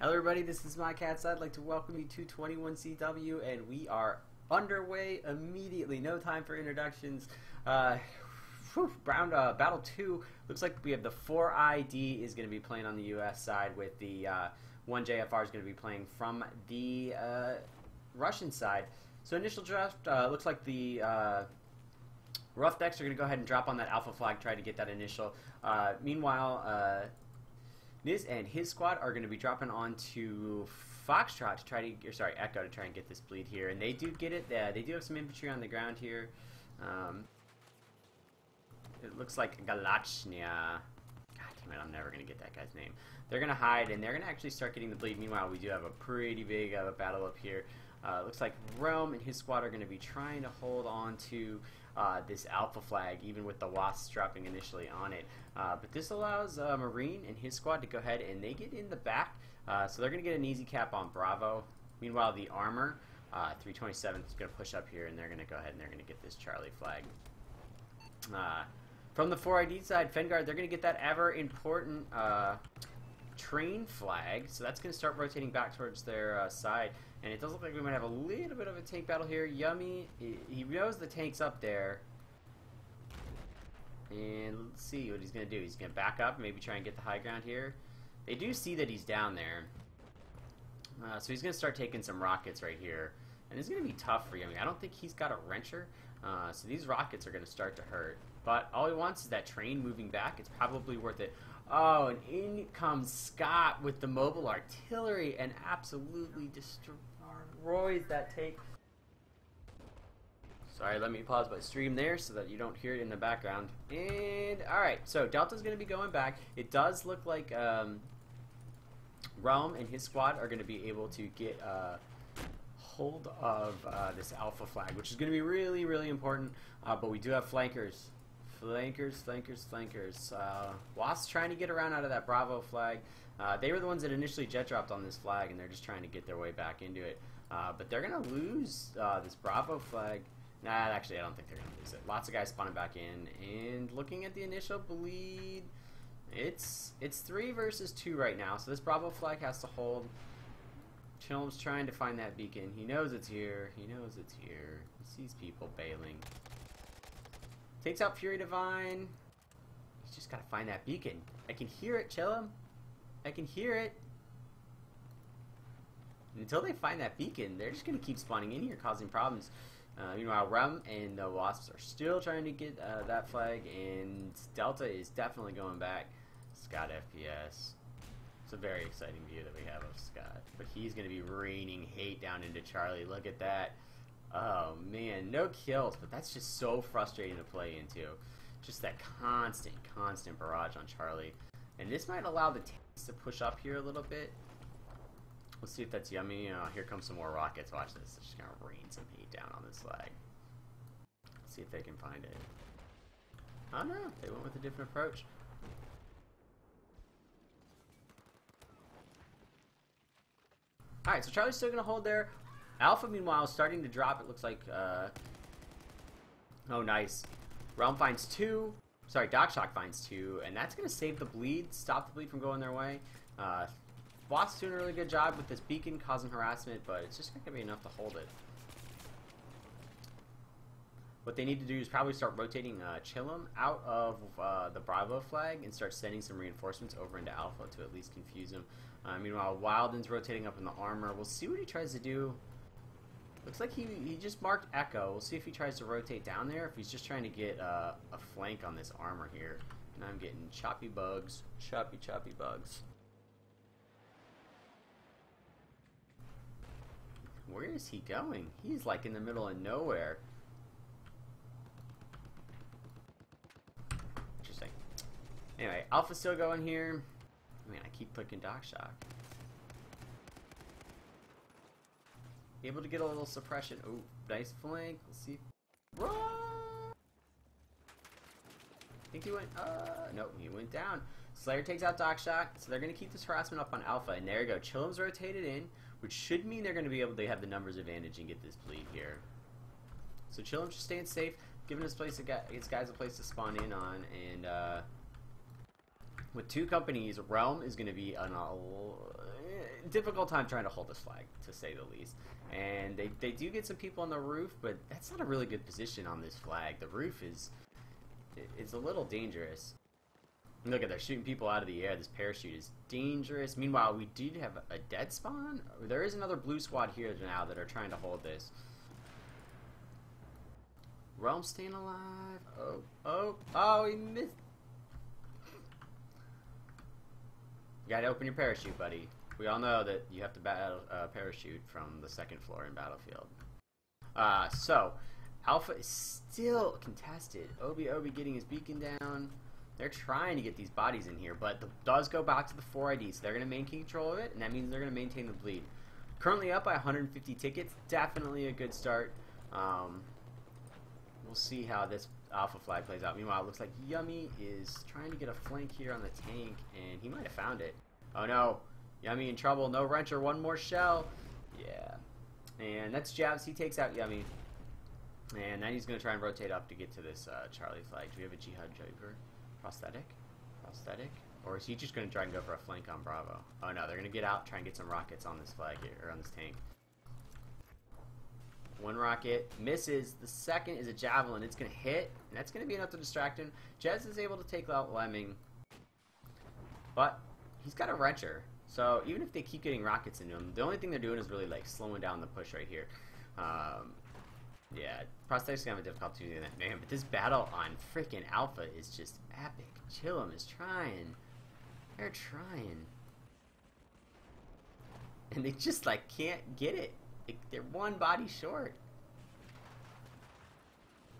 Hello everybody, this is my cats. I'd like to welcome you to 21CW, and we are underway immediately. No time for introductions. Battle 2, looks like we have the 4ID is going to be playing on the US side, with the 1JFR is going to be playing from the Russian side. So initial draft, looks like the Rough Decks are going to go ahead and drop on that Alpha flag, try to get that initial. Meanwhile, Niz and his squad are going to be dropping onto Foxtrot to try to, or sorry, Echo to try and get this bleed here, and they do get it. They do have some infantry on the ground here. It looks like Galachnia. God damn it, I'm never going to get that guy's name. They're going to hide, and they're going to actually start getting the bleed. Meanwhile, we do have a pretty big battle up here. Looks like Rome and his squad are going to be trying to hold on to this Alpha flag, even with the Wasps dropping initially on it. But this allows Marine and his squad to go ahead and they get in the back. So they're going to get an easy cap on Bravo. Meanwhile, the armor, 327 is going to push up here, and they're going to go ahead and they're going to get this Charlie flag. From the 4ID side, Fenguard, they're going to get that ever important train flag, so that's going to start rotating back towards their side, and it does look like we might have a little bit of a tank battle here. Yummy, he knows the tank's up there, and let's see what he's going to do. He's going to back up, maybe try and get the high ground here. They do see that he's down there, so he's going to start taking some rockets right here, and it's going to be tough for Yummy. I don't think he's got a wrencher, so these rockets are going to start to hurt, but all he wants is that train moving back. It's probably worth it. Oh, and in comes Scott with the mobile artillery and absolutely destroys that tank. Sorry, let me pause my stream there so that you don't hear it in the background. And, alright, so Delta's going to be going back. It does look like Realm and his squad are going to be able to get hold of this Alpha flag, which is going to be really, really important. But we do have flankers. Flankers. Wasps trying to get around out of that Bravo flag. They were the ones that initially jet dropped on this flag, and they're just trying to get their way back into it. But they're going to lose this Bravo flag. Nah, actually, I don't think they're going to lose it. Lots of guys spawning back in, and looking at the initial bleed, it's 3 versus 2 right now, so this Bravo flag has to hold. Chilm's trying to find that beacon. He knows it's here. He sees people bailing. Takes out Fury Divine. He's just got to find that beacon. I can hear it, Chillum. I can hear it. And until they find that beacon, they're just going to keep spawning in here, causing problems. Meanwhile, Rum and the Wasps are still trying to get that flag, and Delta is definitely going back. Scott FPS. It's a very exciting view that we have of Scott. But he's going to be raining hate down into Charlie. Look at that. Oh man, no kills, but that's just so frustrating to play into. Just that constant barrage on Charlie. And this might allow the tanks to push up here a little bit. Let's see if that's Yummy. Here comes some more rockets. Watch this. They're just going to rain some heat down on this flag. Let's see if they can find it. Oh no, they went with a different approach. Alright, so Charlie's still going to hold there. Alpha, meanwhile, is starting to drop. It looks like, oh, nice. Realm finds 2. Sorry, DocShock finds 2. And that's going to save the bleed, stop the bleed from going their way. Wasps doing a really good job with this beacon, causing harassment, but it's just not going to be enough to hold it. What they need to do is probably start rotating Chillum out of the Bravo flag and start sending some reinforcements over into Alpha to at least confuse him. Meanwhile, Wilden's rotating up in the armor. We'll see what he tries to do. Looks like he just marked Echo. We'll see if he tries to rotate down there, if he's just trying to get a flank on this armor here. And I'm getting choppy bugs. Choppy bugs. Where is he going? He's like in the middle of nowhere. Interesting. Anyway, Alpha's still going here. Man, I keep clicking DocShock. Able to get a little suppression. Oh, nice flank. Let's see. Run! I think he went, no, he went down. Slayer takes out DocShock, so they're going to keep this harassment up on Alpha, and there you go. Chillum's rotated in, which should mean they're going to be able to have the numbers advantage and get this bleed here. So Chillum's just staying safe, giving his guys a place to spawn in on, and with 2 companies, Realm is going to be difficult time trying to hold this flag, to say the least. And they do get some people on the roof, but that's not a really good position on this flag. The roof is a little dangerous. Look at, they're shooting people out of the air. This parachute is dangerous. Meanwhile, we did have a dead spawn. There is another blue squad here now that are trying to hold this. Realm staying alive. Oh, he missed. You gotta open your parachute, buddy. We all know that you have to battle parachute from the second floor in Battlefield. So, Alpha is still contested. Obi getting his beacon down. They're trying to get these bodies in here, but it does go back to the 4 ID, so they're going to maintain control of it, and that means they're going to maintain the bleed. Currently up by 150 tickets. Definitely a good start. We'll see how this Alpha flag plays out. Meanwhile, it looks like Yummy is trying to get a flank here on the tank, and he might have found it. Oh no, Yummy in trouble. No wrencher, one more shell. Yeah, and that's Jabs. He takes out Yummy, and then he's going to try and rotate up to get to this Charlie flag. Do we have a Jihad Joker? Prosthetic? Or is he just going to try and go for a flank on Bravo? Oh no, they're going to get out, try and get some rockets on this flag here, or on this tank. One rocket misses. The second is a javelin. It's going to hit, and that's going to be enough to distract him. Jez is able to take out Lemming, but he's got a wrencher. So even if they keep getting rockets into him, the only thing they're doing is really like slowing down the push right here. Yeah, Prosthetic's gonna have a difficulty doing that, man. But this battle on freaking Alpha is just epic. Chillum is trying. They're trying. And they just like can't get it. They're one body short.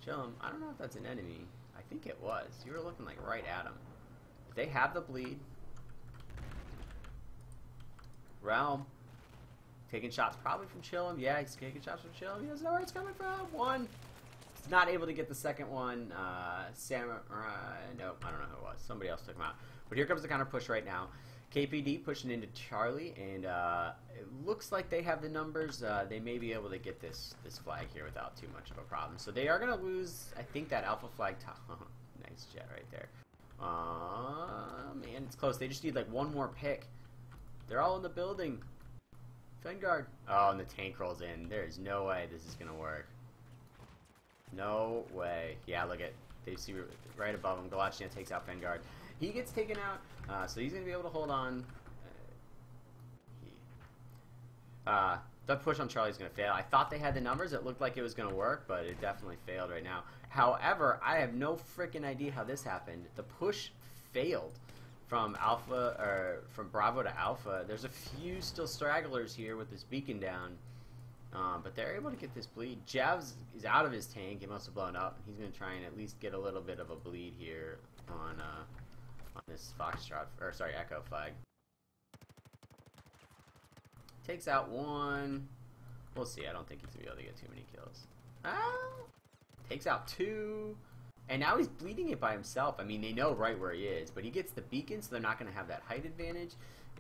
Chillum, I don't know if that's an enemy. I think it was. You were looking like right at him. But they have the bleed. Realm. Taking shots probably from Chillum. Yeah, he's taking shots from Chillum. He doesn't know where it's coming from. One. He's not able to get the second one. Samurai. Nope, I don't know who it was. Somebody else took him out. But here comes the counter push right now. KPD pushing into Charlie, and it looks like they have the numbers. They may be able to get this flag here without too much of a problem. So they are going to lose, I think, that Alpha flag top. Nice jet right there. Man, it's close. They just need like one more pick. They're all in the building. Vanguard. Oh, and the tank rolls in. There is no way this is going to work. No way. Yeah, look at, they see right above him. Galachnia takes out Vanguard. He gets taken out, so he's going to be able to hold on. The push on Charlie's going to fail. I thought they had the numbers. It looked like it was going to work, but it definitely failed right now. However, I have no freaking idea how this happened. The push failed from Alpha, or from Bravo to Alpha. There's a few still stragglers here with this beacon down, but they're able to get this bleed. Javs is out of his tank. He must have blown up. He's going to try and at least get a little bit of a bleed here on this Foxtrot, or sorry, Echo flag. Takes out one. We'll see. I don't think he's going to be able to get too many kills. Takes out two. And now he's bleeding it by himself. I mean, they know right where he is, but he gets the beacon, so they're not going to have that height advantage.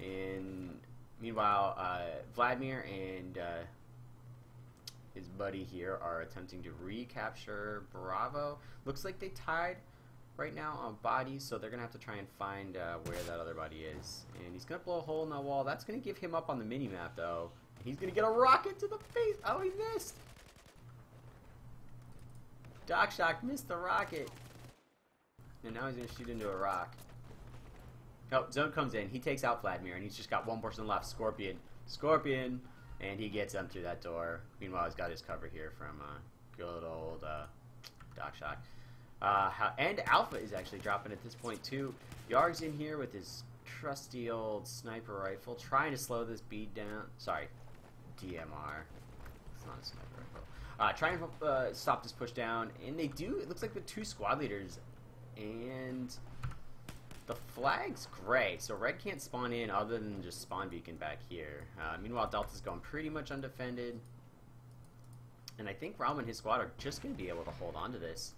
And meanwhile, Vladimir and his buddy here are attempting to recapture Bravo. Looks like they tied right now on bodies, so they're going to have to try and find where that other body is. And he's going to blow a hole in the wall. That's going to give him up on the mini-map, though. He's going to get a rocket to the face. Oh, he missed. DocShock missed the rocket. And now he's going to shoot into a rock. Oh, Zone comes in. He takes out Vladimir, and he's just got one person left. Scorpion. Scorpion. And he gets them through that door. Meanwhile, he's got his cover here from good old DocShock. And Alpha is actually dropping at this point, too. Yarg's in here with his trusty old sniper rifle, trying to slow this bead down. Sorry, DMR. It's not a sniper rifle. Trying to stop this push down, and they do. It looks like with two squad leaders, and the flag's gray, so red can't spawn in other than just spawn beacon back here. Meanwhile, Delta's going pretty much undefended, and I think Raum and his squad are just going to be able to hold on to this.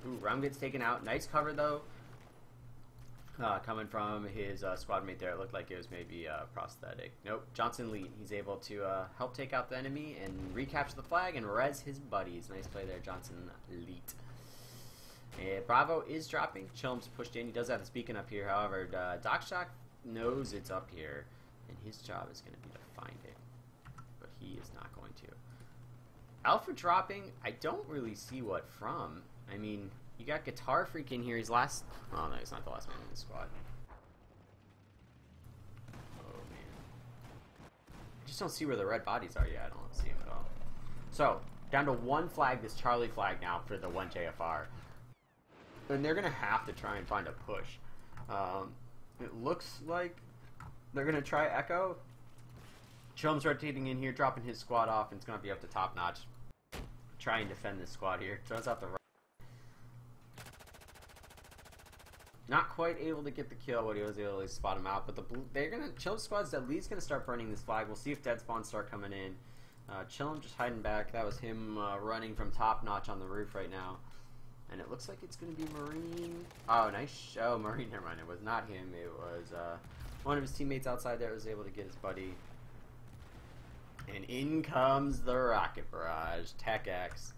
Ooh, Raum gets taken out. Nice cover, though. Coming from his squad mate there. It looked like it was maybe Prosthetic. Nope, Johnson Leet. He's able to help take out the enemy and recapture the flag and res his buddies. Nice play there, Johnson Leet. And Bravo is dropping. Chillum's pushed in. He does have this beacon up here. However, DocShock knows it's up here, and his job is going to be to find it. But he is not going to. Alpha dropping, I don't really see what from. I mean, you got Guitar Freak in here. He's last... Oh, no, he's not the last man in the squad. Oh, man. I just don't see where the red bodies are yet. I don't see them at all. So, down to one flag, this Charlie flag now for the 1 JFR. And they're going to have to try and find a push. It looks like they're going to try Echo. Chum's rotating in here, dropping his squad off, and it's going to be up to Top Notch. Try and defend this squad here. Throws out the right. Not quite able to get the kill, but he was able to spot him out. But they're going to... Chill's squad's at least going to start burning this flag. We'll see if dead spawns start coming in. Chillum just hiding back. That was him running from Top Notch on the roof right now. And it looks like it's going to be Marine. Oh, nice. Oh, Marine. Never mind. It was not him. It was one of his teammates outside there was able to get his buddy. And in comes the rocket barrage. Tech X.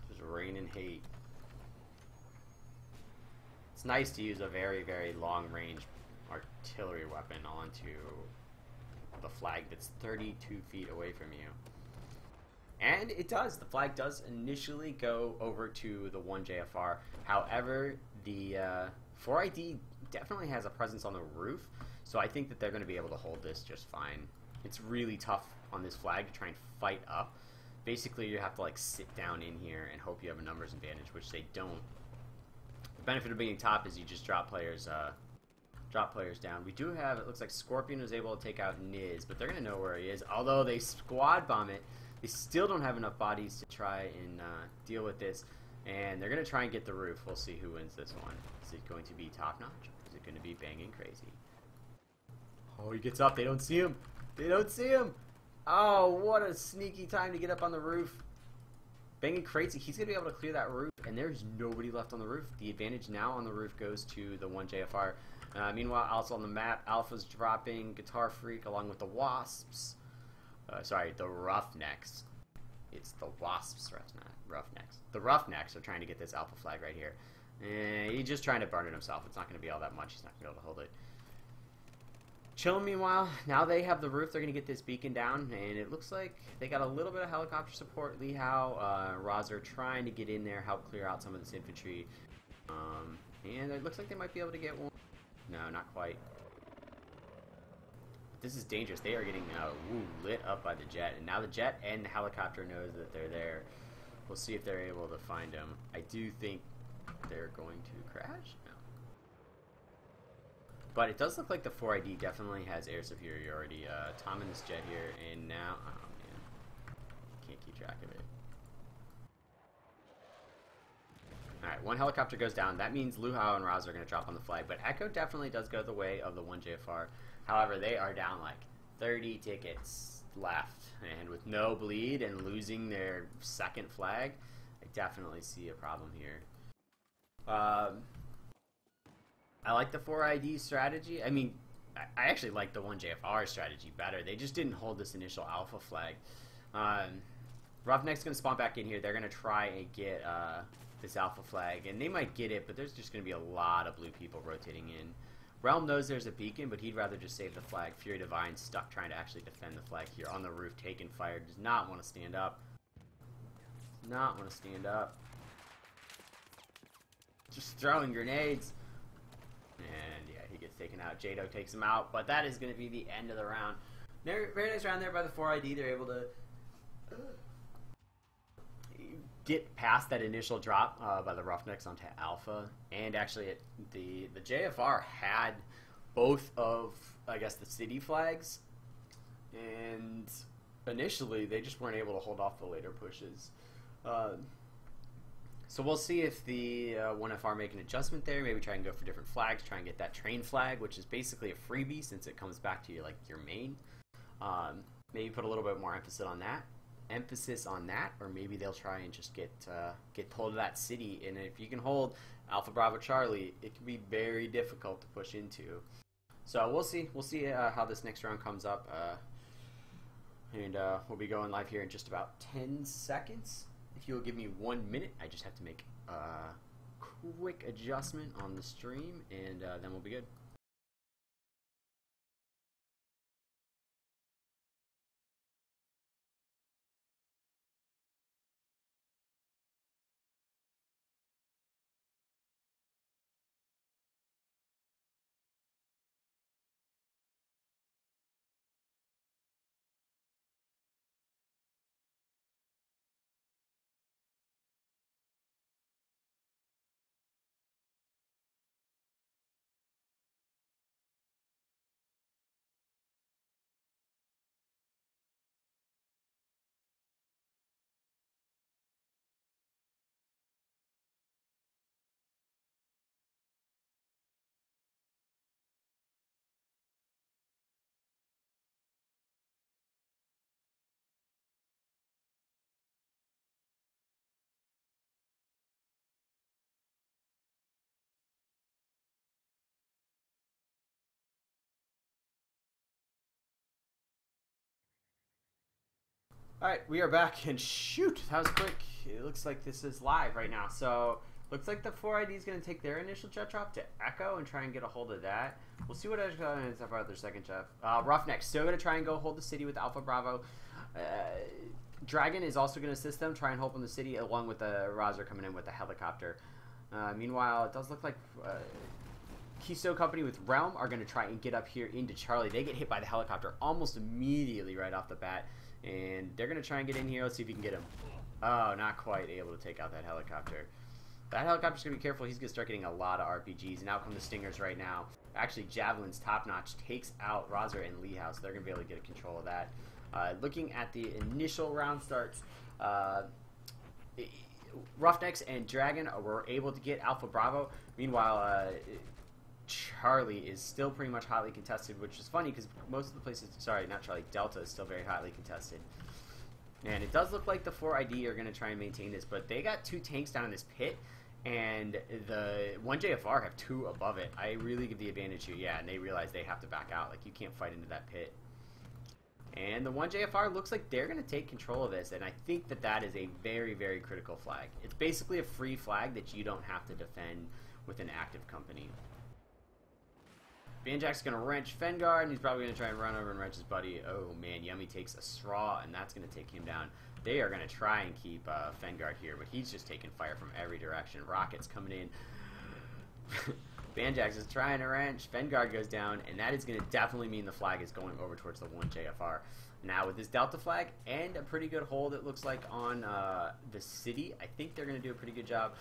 Just raining hate. It's nice to use a very, very long range artillery weapon onto the flag that's 32 feet away from you. And it does. The flag does initially go over to the 1 JFR. However, the 4ID definitely has a presence on the roof, so I think that they're going to be able to hold this just fine. It's really tough on this flag to try and fight up. Basically, you have to like sit down in here and hope you have a numbers advantage, which they don't. The benefit of being top is you just drop players down. We do have, it looks like Scorpion was able to take out Niz, but they're going to know where he is. Although they squad bomb it, they still don't have enough bodies to try and deal with this. And they're going to try and get the roof. We'll see who wins this one. Is it going to be Top Notch? Or is it going to be Banging Crazy? Oh, he gets up. They don't see him. They don't see him. Oh, what a sneaky time to get up on the roof. Banging Crazy. He's going to be able to clear that roof. And there's nobody left on the roof. The advantage now on the roof goes to the 1 JFR. Meanwhile, also on the map, Alpha's dropping Guitar Freak along with the Wasps. Sorry, the Roughnecks. It's the Wasps, Roughnecks. The Roughnecks are trying to get this Alpha flag right here. And he's just trying to burn it himself. It's not going to be all that much. He's not going to be able to hold it. Chill, meanwhile, now they have the roof. They're going to get this beacon down. And it looks like they got a little bit of helicopter support. Lee Howe, Rozer trying to get in there, help clear out some of this infantry. And it looks like they might be able to get one. No, not quite. This is dangerous. They are getting lit up by the jet. And now the jet and the helicopter knows that they're there. We'll see if they're able to find them. I do think they're going to crash. No. But it does look like the 4ID definitely has air superiority. Tom in this jet here. And now... Oh, man. Can't keep track of it. Alright, one helicopter goes down. That means Luhao and Raz are going to drop on the flag. But Echo definitely does go the way of the 1 JFR. However, they are down like 30 tickets left. And with no bleed and losing their second flag, I definitely see a problem here. I like the 4ID strategy. I mean, I actually like the 1 JFR strategy better. They just didn't hold this initial Alpha flag. Roughneck's going to spawn back in here. They're going to try and get this Alpha flag. And they might get it, but there's just going to be a lot of blue people rotating in. Realm knows there's a beacon, but he'd rather just save the flag. Fury Divine stuck trying to actually defend the flag here on the roof, taking fire. Does not want to stand up. Does not want to stand up. Just throwing grenades. And yeah, he gets taken out. Jado takes him out, but that is going to be the end of the round. Very nice round there by the 4ID. They're able to get past that initial drop by the Roughnecks onto Alpha, and actually the JFR had both of, I guess, the city flags, and initially they just weren't able to hold off the later pushes. So we'll see if the 1FR make an adjustment there, maybe try and go for different flags, try and get that train flag, which is basically a freebie since it comes back to your main. Maybe put a little bit more emphasis on that, or maybe they'll try and just get pulled to that city. And if you can hold Alpha Bravo Charlie, it can be very difficult to push into. So we'll see how this next round comes up, and we'll be going live here in just about 10 seconds. If you'll give me 1 minute, I just have to make a quick adjustment on the stream, and then we'll be good. Alright, we are back, and shoot, that was quick. It looks like this is live right now. So, looks like the 4ID is going to take their initial jet drop to Echo and try and get a hold of that. We'll see what Echo ends up about their second jet. Roughnecks still going to try and go hold the city with Alpha Bravo. Dragon is also going to assist them, try and hold on the city, along with the Razer coming in with the helicopter. Meanwhile, it does look like Keystone Company with Realm are going to try and get up here into Charlie. They get hit by the helicopter almost immediately right off the bat. And they're going to try and get in here. Let's see if we can get him. Oh, not quite able to take out that helicopter. That helicopter's going to be careful. He's going to start getting a lot of RPGs. And out come the Stingers right now. Actually, Javelin's top-notch takes out Razer and Lee House. They're going to be able to get control of that. Looking at the initial round starts, Roughnecks and Dragon were able to get Alpha Bravo. Meanwhile, Charlie is still pretty much hotly contested, which is funny because most of the places, sorry, not Charlie, Delta is still very hotly contested. And it does look like the 4ID are going to try and maintain this, but they got 2 tanks down in this pit, and the 1JFR have 2 above it. I really give the advantage here, yeah, and they realize they have to back out. Like, you can't fight into that pit. And the 1JFR looks like they're going to take control of this, and I think that that is a very, very critical flag. It's basically a free flag that you don't have to defend with an active company. Banjack's going to wrench Fengard, and he's probably going to try and run over and wrench his buddy. Oh, man, Yummy takes a straw, and that's going to take him down. They are going to try and keep Fengard here, but he's just taking fire from every direction. Rockets coming in. Banjax is trying to wrench. Fengard goes down, and that is going to definitely mean the flag is going over towards the 1JFR. Now, with this Delta flag and a pretty good hold, it looks like, on the city, I think they're going to do a pretty good job.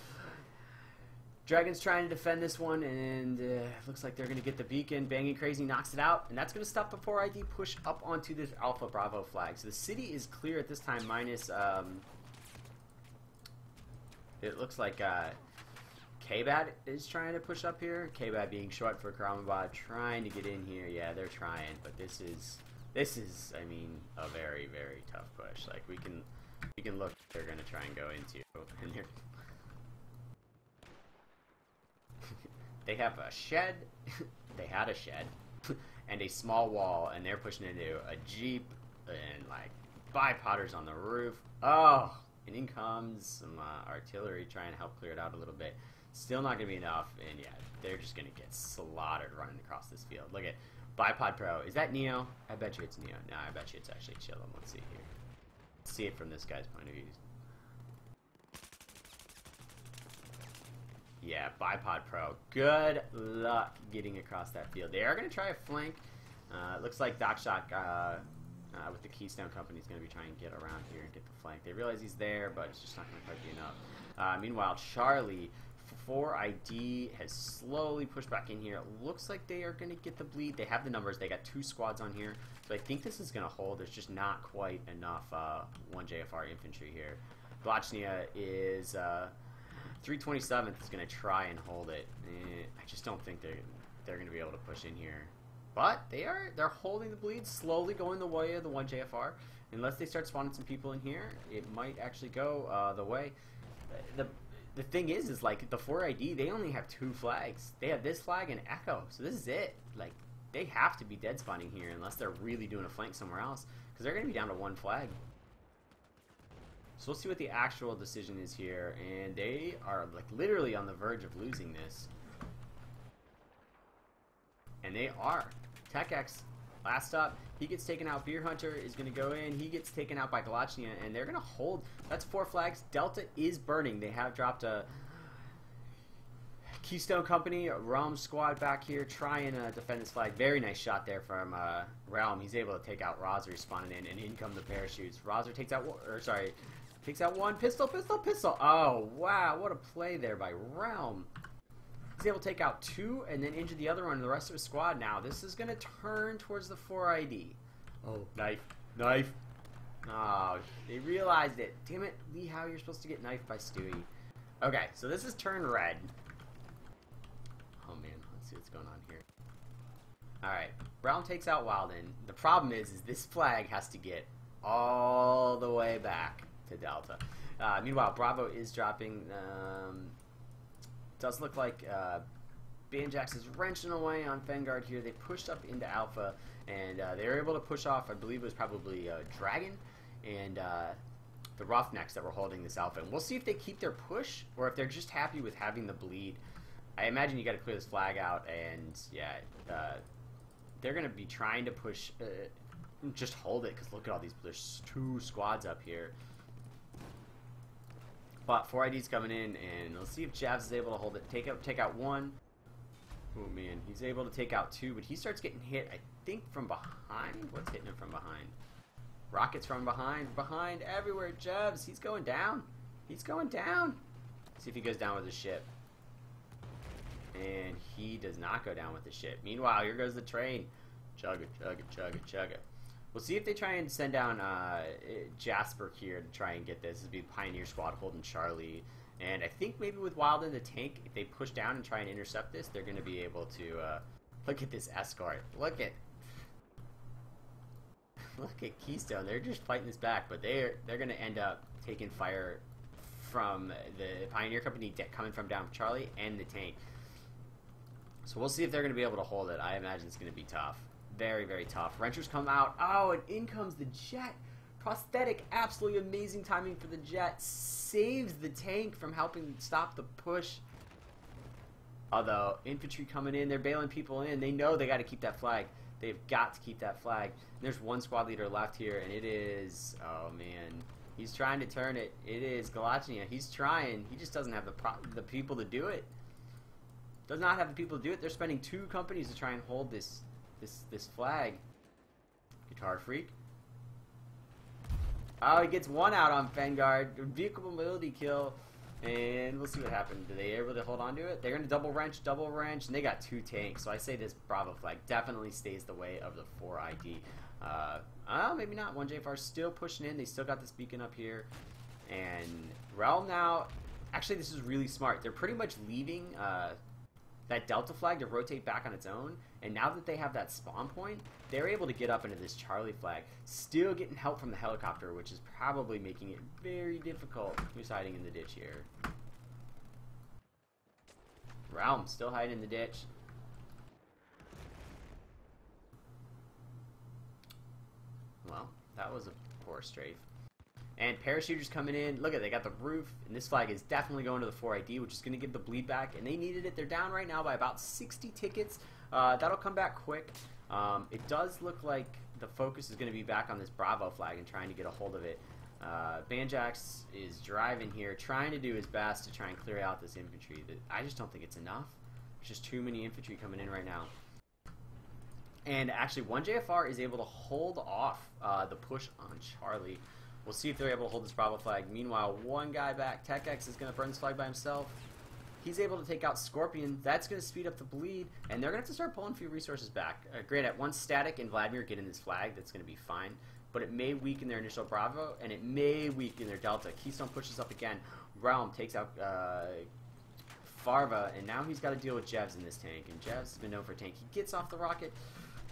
Dragon's trying to defend this one, and looks like they're going to get the beacon. Banging Crazy knocks it out, and that's going to stop the 4ID push up onto this Alpha Bravo flag. So the city is clear at this time, minus, it looks like K-Bad is trying to push up here. K-Bad being short for Karamabad, trying to get in here. Yeah, they're trying, but this is, I mean, a very, very tough push. Like, we can look, they're going to try and go into, and they're... They have a shed, they had a shed, and a small wall, and they're pushing into a Jeep, and like, bipodders on the roof. Oh, and in comes some artillery trying to help clear it out a little bit. Still not going to be enough, and yeah, they're just going to get slaughtered running across this field. Look at Bipod Pro. Is that Neo? I bet you it's Neo. No, I bet you it's actually Chillum. Let's see here. Let's see it from this guy's point of view. Yeah, Bipod Pro. Good luck getting across that field. They are going to try a flank. It looks like DocShock with the Keystone Company is going to be trying to get around here and get the flank. They realize he's there, but it's just not going to quite be enough. Meanwhile, Charlie, 4ID, has slowly pushed back in here. It looks like they are going to get the bleed. They have the numbers. They got 2 squads on here. So I think this is going to hold. There's just not quite enough 1JFR infantry here. Blachnia is... 327th is going to try and hold it. I just don't think they're going to be able to push in here. But they're holding the bleed, slowly going the way of the 1JFR. Unless they start spawning some people in here, it might actually go the way. The thing is like the 4ID, they only have 2 flags. They have this flag and Echo, so this is it. Like, they have to be dead spawning here unless they're really doing a flank somewhere else, because they're going to be down to 1 flag. So we'll see what the actual decision is here, and they are like literally on the verge of losing this. And they are. TechX, last up, he gets taken out. Beer Hunter is going to go in. He gets taken out by Galachnia, and they're going to hold. That's 4 flags. Delta is burning. They have dropped a Keystone Company, a Realm squad back here trying to defend this flag. Very nice shot there from Realm. He's able to take out Razer spawning in, and in come the parachutes. Razer takes out, takes out 1. Pistol. Oh, wow. What a play there by Realm. He's able to take out 2 and then injure the other one and the rest of his squad now. This is going to turn towards the 4ID. Oh, knife. Oh, they realized it. Damn it, Lee Howe, you're supposed to get knifed by Stewie. Okay, so this is turn red. Oh, man. Let's see what's going on here. Alright, Brown takes out Wilden. The problem is this flag has to get all the way back to Delta. Meanwhile, Bravo is dropping. Does look like Banjax is wrenching away on Fengard here. They pushed up into Alpha, and they were able to push off, I believe it was probably Dragon, and the Roughnecks that were holding this alpha. And we'll see if they keep their push or if they're just happy with having the bleed. I imagine you got to clear this flag out, and yeah, they're going to be trying to push, just hold it, because look at all these, there's 2 squads up here. But 4 IDs coming in, and let's see if Javs is able to hold it. Take out 1. Oh man, he's able to take out 2, but he starts getting hit, I think, from behind. What's hitting him from behind? Rockets from behind. Behind everywhere. Javs, he's going down. He's going down. Let's see if he goes down with his ship. And he does not go down with the ship. Meanwhile, here goes the train. Chug it, chug it, chug it, chug it. We'll see if they try and send down Jasper here to try and get this. This would be Pioneer Squad holding Charlie. And I think maybe with Wild in the tank, if they push down and try and intercept this, they're going to be able to... look at this escort. Look at Keystone. They're just fighting this back, but they're going to end up taking fire from the Pioneer Company coming from down Charlie and the tank. So we'll see if they're going to be able to hold it. I imagine it's going to be tough. Very, very tough. Wrenchers come out. Oh, and in comes the jet. Prosthetic, absolutely amazing timing for the jet. Saves the tank from helping stop the push. Although, infantry coming in, they're bailing people in. They know they got to keep that flag. They've got to keep that flag. There's 1 squad leader left here, and it is... oh, man. He's trying to turn it. It is Galachnia. He's trying. He just doesn't have the people to do it. Does not have the people to do it. They're spending 2 companies to try and hold this flag. Guitar Freak. Oh, he gets 1 out on Vanguard. Vehicle mobility kill. And we'll see what happens. Do they able to hold on to it? They're going to double wrench, and they got 2 tanks. So I say this Bravo flag definitely stays the way of the 4 ID. Maybe not. 1JFR still pushing in. They still got this beacon up here. And Realm now, actually this is really smart. They're pretty much leaving that Delta flag to rotate back on its own. And now that they have that spawn point, they're able to get up into this Charlie flag. Still getting help from the helicopter, which is probably making it very difficult. Who's hiding in the ditch here? Realm still hiding in the ditch. Well, that was a poor strafe. And parachuters coming in. Look at, they got the roof, and this flag is definitely going to the 4 ID, which is going to give the bleed back, and they needed it. They're down right now by about 60 tickets. That'll come back quick. It does look like the focus is going to be back on this Bravo flag and trying to get a hold of it. Banjax is driving here, trying to do his best to try and clear out this infantry. I just don't think it's enough. There's just too many infantry coming in right now. And actually, 1JFR is able to hold off the push on Charlie. We'll see if they're able to hold this Bravo flag. Meanwhile, 1 guy back. TechX is going to burn this flag by himself. He's able to take out Scorpion. That's going to speed up the bleed, and they're going to have to start pulling a few resources back. Granted, once Static and Vladimir get in this flag, that's going to be fine, but it may weaken their initial Bravo, and it may weaken their Delta. Keystone pushes up again. Realm takes out Farva, and now he's got to deal with Jevs in this tank, and Jevs has been known for tank. He gets off the rocket.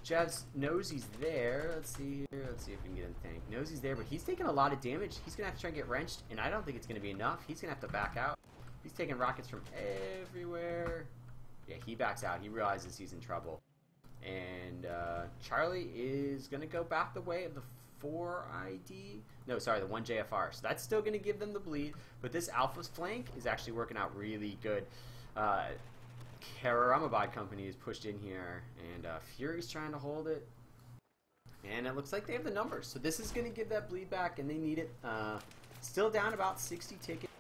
Jevs knows he's there. Let's see here. Let's see if we can get in the tank. Knows he's there, but he's taking a lot of damage. He's going to have to try and get wrenched, and I don't think it's going to be enough. He's going to have to back out. He's taking rockets from everywhere. Yeah, he backs out. He realizes he's in trouble. And Charlie is going to go back the way of the 4 ID. No, sorry, the 1 JFR. So that's still going to give them the bleed. But this Alpha's flank is actually working out really good. Karamabad Company is pushed in here. And Fury's trying to hold it. And it looks like they have the numbers. So this is going to give that bleed back, and they need it. Still down about 60 tickets.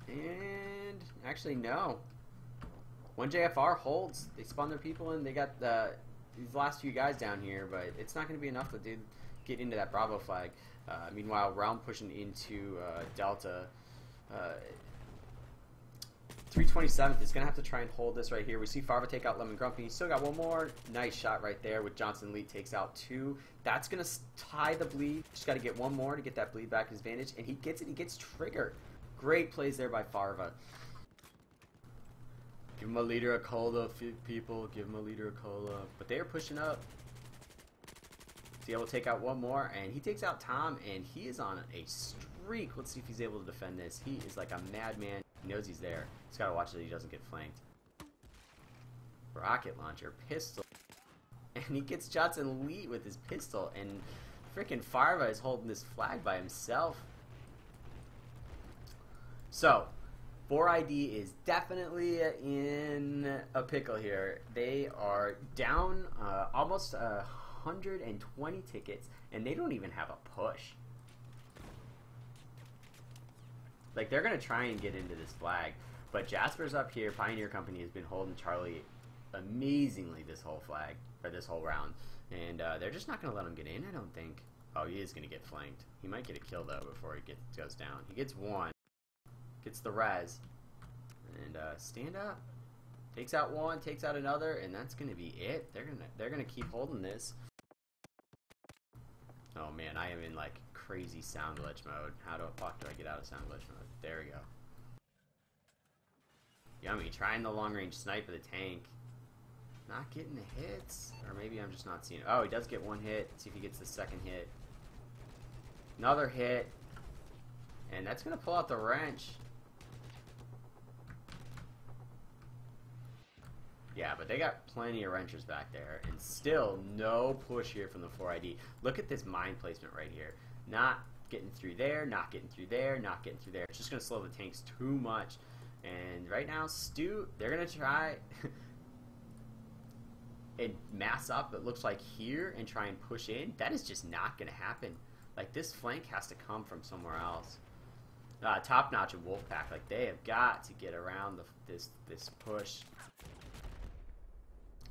And actually no, 1JFR holds. They spawn their people in. They got these last few guys down here, but it's not going to be enough to get into that Bravo flag. Meanwhile, Realm pushing into Delta. 327th is going to have to try and hold this right here. We see Farva take out Lemon Grumpy. Still got 1 more. Nice shot right there with Johnson Lee takes out 2. That's going to tie the bleed. Just got to get 1 more to get that bleed back his advantage. And he gets it. He gets triggered. Great plays there by Farva. Give him a liter of cola, people. Give him a liter of cola. But they are pushing up. He's able to take out 1 more. And he takes out Tom. And he is on a streak. Let's see if he's able to defend this. He is like a madman. He knows he's there. He's got to watch that he doesn't get flanked. Rocket launcher, pistol. And he gets Johnson Lee with his pistol. And Freaking Farva is holding this flag by himself. So, 4ID is definitely in a pickle here. They are down almost 120 tickets, and they don't even have a push. Like, they're going to try and get into this flag, but Jasper's up here. Pioneer Company has been holding Charlie amazingly this whole flag, or this whole round, and they're just not going to let him get in, I don't think. Oh, he is going to get flanked. He might get a kill, though, before he goes down. He gets one, gets the res, and stand up. Takes out one, takes out another, and that's going to be it. They're gonna keep holding this. Oh, man, I am in, like, crazy sound glitch mode. How the fuck do I get out of sound glitch mode? There we go. Yummy, trying the long-range snipe of the tank. Not getting the hits. Or maybe I'm just not seeing it. Oh, he does get one hit. Let's see if he gets the second hit. Another hit. And that's going to pull out the wrench. Yeah, but they got plenty of wrenchers back there. And still no push here from the 4ID. Look at this mine placement right here. Not getting through there, not getting through there, not getting through there. It's just going to slow the tanks too much. And right now, Stu, they're going to try and mass up, it looks like, here and try and push in. That is just not going to happen. Like, this flank has to come from somewhere else. Top Notch and Wolfpack, like, they have got to get around this push.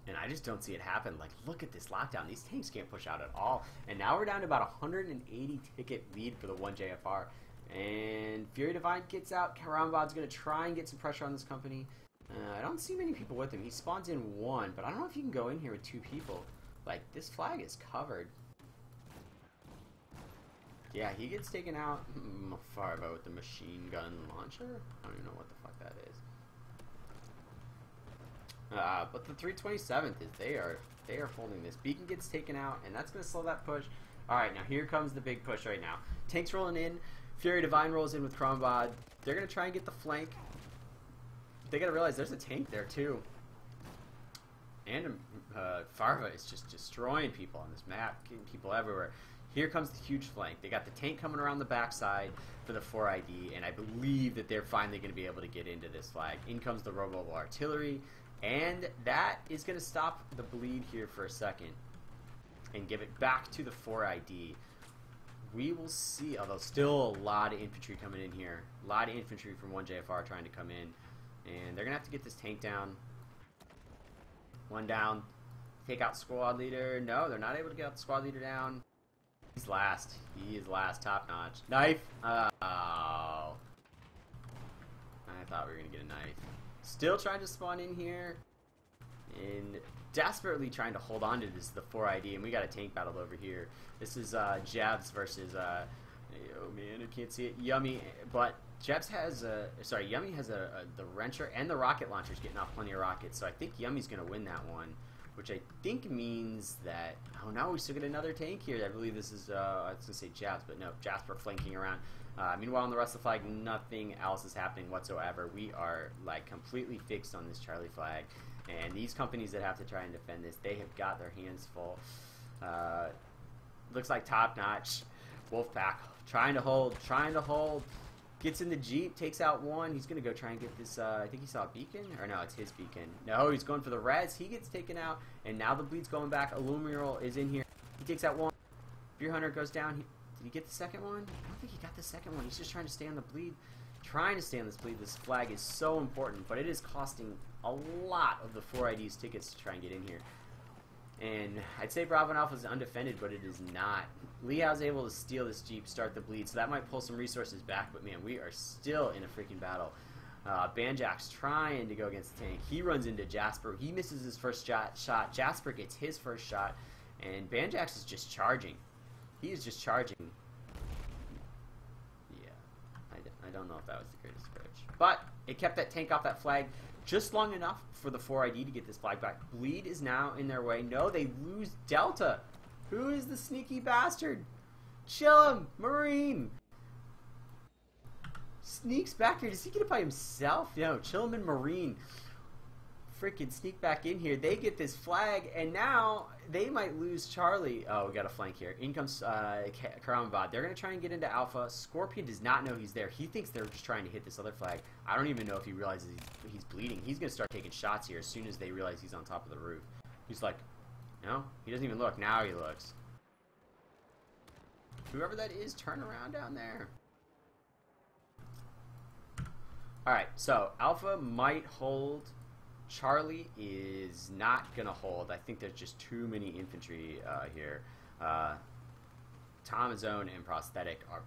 And I just don't see it happen. Like, look at this lockdown. These tanks can't push out at all. And now we're down to about 180 ticket lead for the 1JFR. And Fury Divine gets out. Karambod's going to try and get some pressure on this company. I don't see many people with him. He spawns in one, but I don't know if you can go in here with two people. Like, this flag is covered. Yeah, he gets taken out. Farva with the machine gun launcher? I don't even know what the fuck that is. But the 327th is they are holding this. Beacon gets taken out, and that's going to slow that push. All right, now here comes the big push right now. Tanks rolling in. Fury Divine rolls in with Karambod. They're going to try and get the flank. They got to realize there's a tank there too. And Farva is just destroying people on this map, getting people everywhere. Here comes the huge flank. They got the tank coming around the backside for the 4ID, and I believe that they're finally going to be able to get into this flag. In comes the Robo Artillery, and that is going to stop the bleed here for a second and give it back to the 4ID. We will see, although still a lot of infantry coming in here. A lot of infantry from 1JFR trying to come in. And they're going to have to get this tank down. One down. Take out squad leader. No, they're not able to get out the squad leader down. He's last. He is last. Top notch. Knife. Oh. I thought we were going to get a knife. Still trying to spawn in here. And desperately trying to hold on to this, the 4ID. And we got a tank battle over here. This is Jevs versus, oh man, I can't see it. Yummy. But Jevs has Yummy has the wrencher and the rocket launcher's getting off plenty of rockets. So I think Yummy's going to win that one. Which I think means that, oh no, we still get another tank here. I believe this is, I was going to say Jabs, but no, Jasper flanking around. Meanwhile, on the rest of the flag, nothing else is happening whatsoever. We are, like, completely fixed on this Charlie flag. And these companies that have to try and defend this, they have got their hands full. Looks like Top Notch. Wolfpack trying to hold. Gets in the Jeep, takes out one. He's going to go try and get this, I think he saw a beacon. Or no, it's his beacon. No, he's going for the res. He gets taken out. And now the bleed's going back. Illumiral is in here. He takes out one. Beer Hunter goes down. Did he get the second one? I don't think he got the second one. He's just trying to stay on the bleed. Trying to stay on this bleed. This flag is so important. But it is costing a lot of the 4ID's tickets to try and get in here. And I'd say Bravo and Alpha is undefended, but it is not. Leo's able to steal this Jeep, start the bleed, so that might pull some resources back, but man, we are still in a freaking battle. Banjak's trying to go against the tank. He runs into Jasper. He misses his first shot. Jasper gets his first shot, and Banjax is just charging. He is just charging. Yeah, I don't know if that was the greatest approach. But it kept that tank off that flag just long enough for the 4ID to get this flag back. Bleed is now in their way. No, they lose Delta. Who is the sneaky bastard? Chill him, Marine. Sneaks back here. Does he get it by himself? No, Chill him and Marine freaking sneak back in here. They get this flag, and now they might lose Charlie. Oh, we got a flank here. In comes Karambad. They're going to try and get into Alpha. Scorpion does not know he's there. He thinks they're just trying to hit this other flag. I don't even know if he realizes he's bleeding. He's going to start taking shots here as soon as they realize he's on top of the roof. He's like, no, he doesn't even look. Now he looks. Whoever that is, turn around down there. Alright, so Alpha might hold. Charlie is not going to hold. I think there's just too many infantry here. Tom Zone and Prosthetic are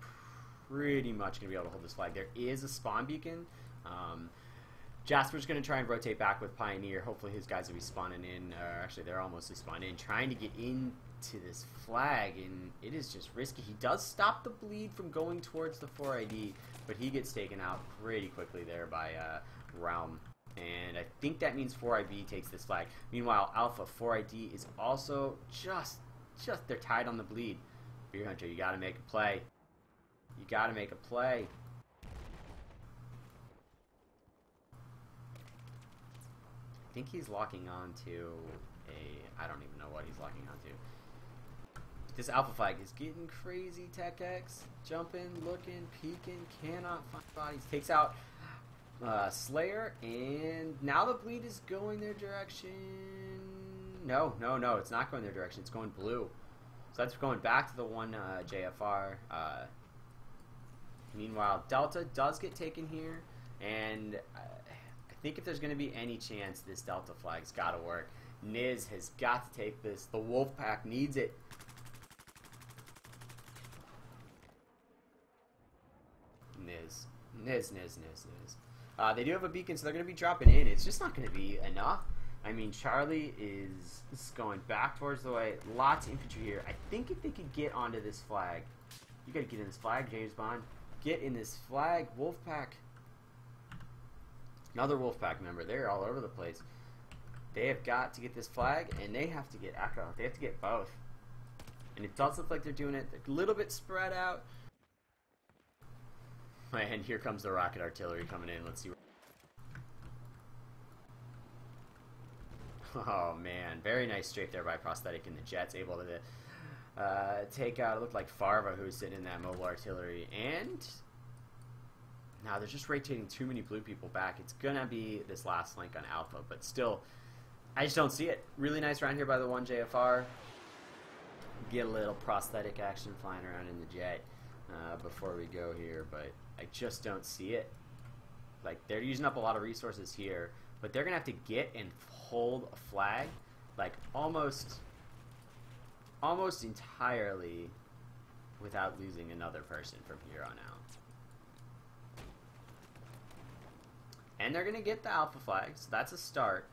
pretty much going to be able to hold this flag. There is a spawn beacon. Jasper's going to try and rotate back with Pioneer. Hopefully his guys will be spawning in. Actually, they're almost spawned in. Trying to get into this flag, and it is just risky. He does stop the bleed from going towards the 4ID, but he gets taken out pretty quickly there by Realm. And I think that means 4IB takes this flag. Meanwhile, Alpha 4ID is also just they're tied on the bleed. Beer Hunter, you got to make a play. You got to make a play. I think he's locking on to I don't even know what he's locking on to. This Alpha flag is getting crazy. Tech X jumping, looking, peeking, cannot find bodies. Takes out Slayer, and now the bleed is going their direction. No, it's not going their direction. It's going blue. So that's going back to the one JFR. Meanwhile, Delta does get taken here, and I think if there's going to be any chance, this Delta flag's got to work. Niz has got to take this. The Wolfpack needs it. Niz. They do have a beacon, so they're going to be dropping in. It's just not going to be enough. I mean, Charlie is going back towards the way. Lots of infantry here. I think if they could get onto this flag, you got to get in this flag, James Bond. Get in this flag, Wolfpack. Another Wolfpack member. They're all over the place. They have got to get this flag, and they have to get Echo. They have to get both. And it does look like they're doing it a little bit spread out. And here comes the rocket artillery coming in. Let's see. Oh, man. Very nice strafe there by Prosthetic and the Jets. Able to take out, it looked like Farva, who was sitting in that mobile artillery. And now they're just rotating too many blue people back. It's going to be this last flank on Alpha. But still, I just don't see it. Really nice round here by the one JFR. Get a little Prosthetic action flying around in the jet before we go here. But I just don't see it. Like, they're using up a lot of resources here, but they're going to have to get and hold a flag, like, almost entirely without losing another person from here on out. And they're going to get the Alpha flag, so that's a start.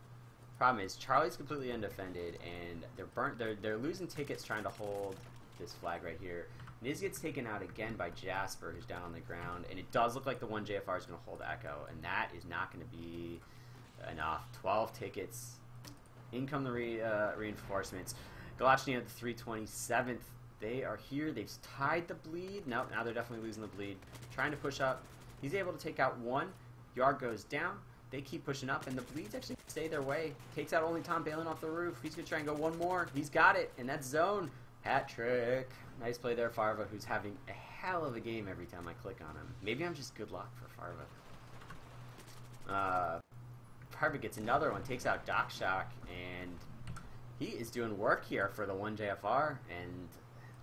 Problem is, Charlie's completely undefended, and they're losing tickets trying to hold this flag right here. Niz gets taken out again by Jasper, who's down on the ground, and it does look like the one JFR is going to hold Echo, and that is not going to be enough. 12 tickets. In come the reinforcements. Galachny at the 327th. They are here. They've tied the bleed. No, now they're definitely losing the bleed. Trying to push up. He's able to take out one. Yard goes down. They keep pushing up, and the bleeds actually stay their way. Takes out only Tom bailing off the roof. He's going to try and go one more. He's got it, and that's zone. Hat trick. Nice play there, Farva, who's having a hell of a game every time I click on him. Maybe I'm just good luck for Farva. Farva gets another one, takes out Doc Shock, and he is doing work here for the 1JFR. And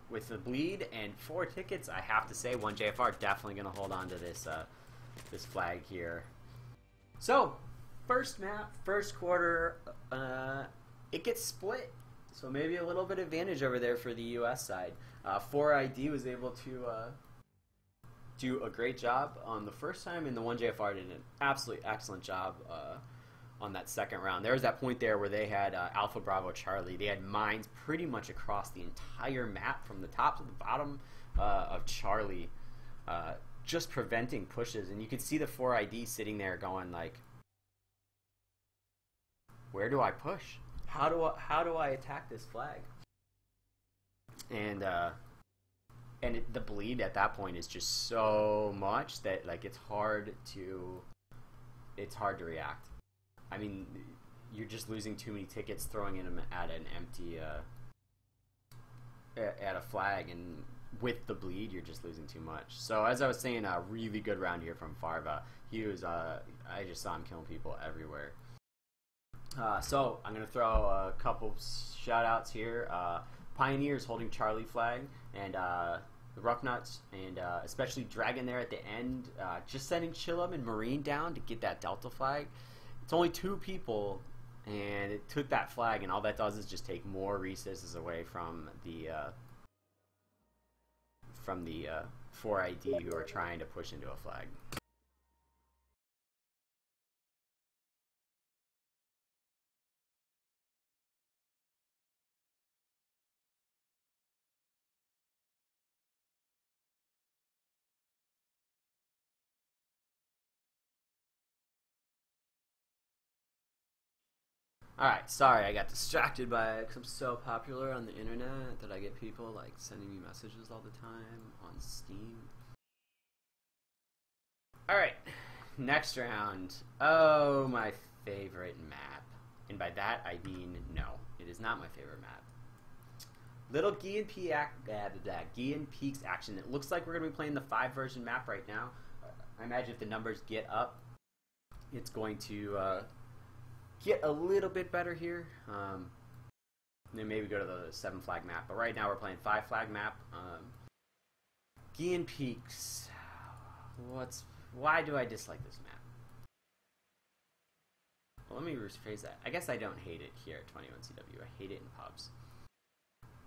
with the bleed and 4 tickets, I have to say 1JFR definitely going to hold on to this this flag here. So, first map, first quarter, it gets split. So maybe a little bit of advantage over there for the US side. 4ID was able to do a great job on the first time, and the 1JFR did an absolutely excellent job on that second round. There was that point there where they had Alpha Bravo Charlie. They had mines pretty much across the entire map from the top to the bottom of Charlie, just preventing pushes. And you could see the 4ID sitting there going like, where do I push? How do I attack this flag? And the bleed at that point is just so much that like it's hard to react. I mean, you're just losing too many tickets throwing them at an empty at a flag, and with the bleed you're just losing too much. So as I was saying, a really good round here from Farva. He was I just saw him killing people everywhere. So I'm gonna throw a couple shout outs here. Pioneers holding Charlie flag, and the Roughnecks, and especially Dragon there at the end, just sending Chillum and Marine down to get that Delta flag. It's only 2 people, and it took that flag, and all that does is just take more resources away from the 4ID who are trying to push into a flag. Alright, sorry, I got distracted by it because I'm so popular on the internet that I get people like sending me messages all the time on Steam. Alright, next round. Oh, my favorite map. And by that I mean no, it is not my favorite map. Little Guillen Peaks action. It looks like we're going to be playing the 5 version map right now. I imagine if the numbers get up, it's going to get a little bit better here. Then maybe go to the 7 flag map. But right now we're playing 5 flag map. Guillen Peaks. Why do I dislike this map? Well, let me rephrase that. I guess I don't hate it here at 21CW. I hate it in pubs.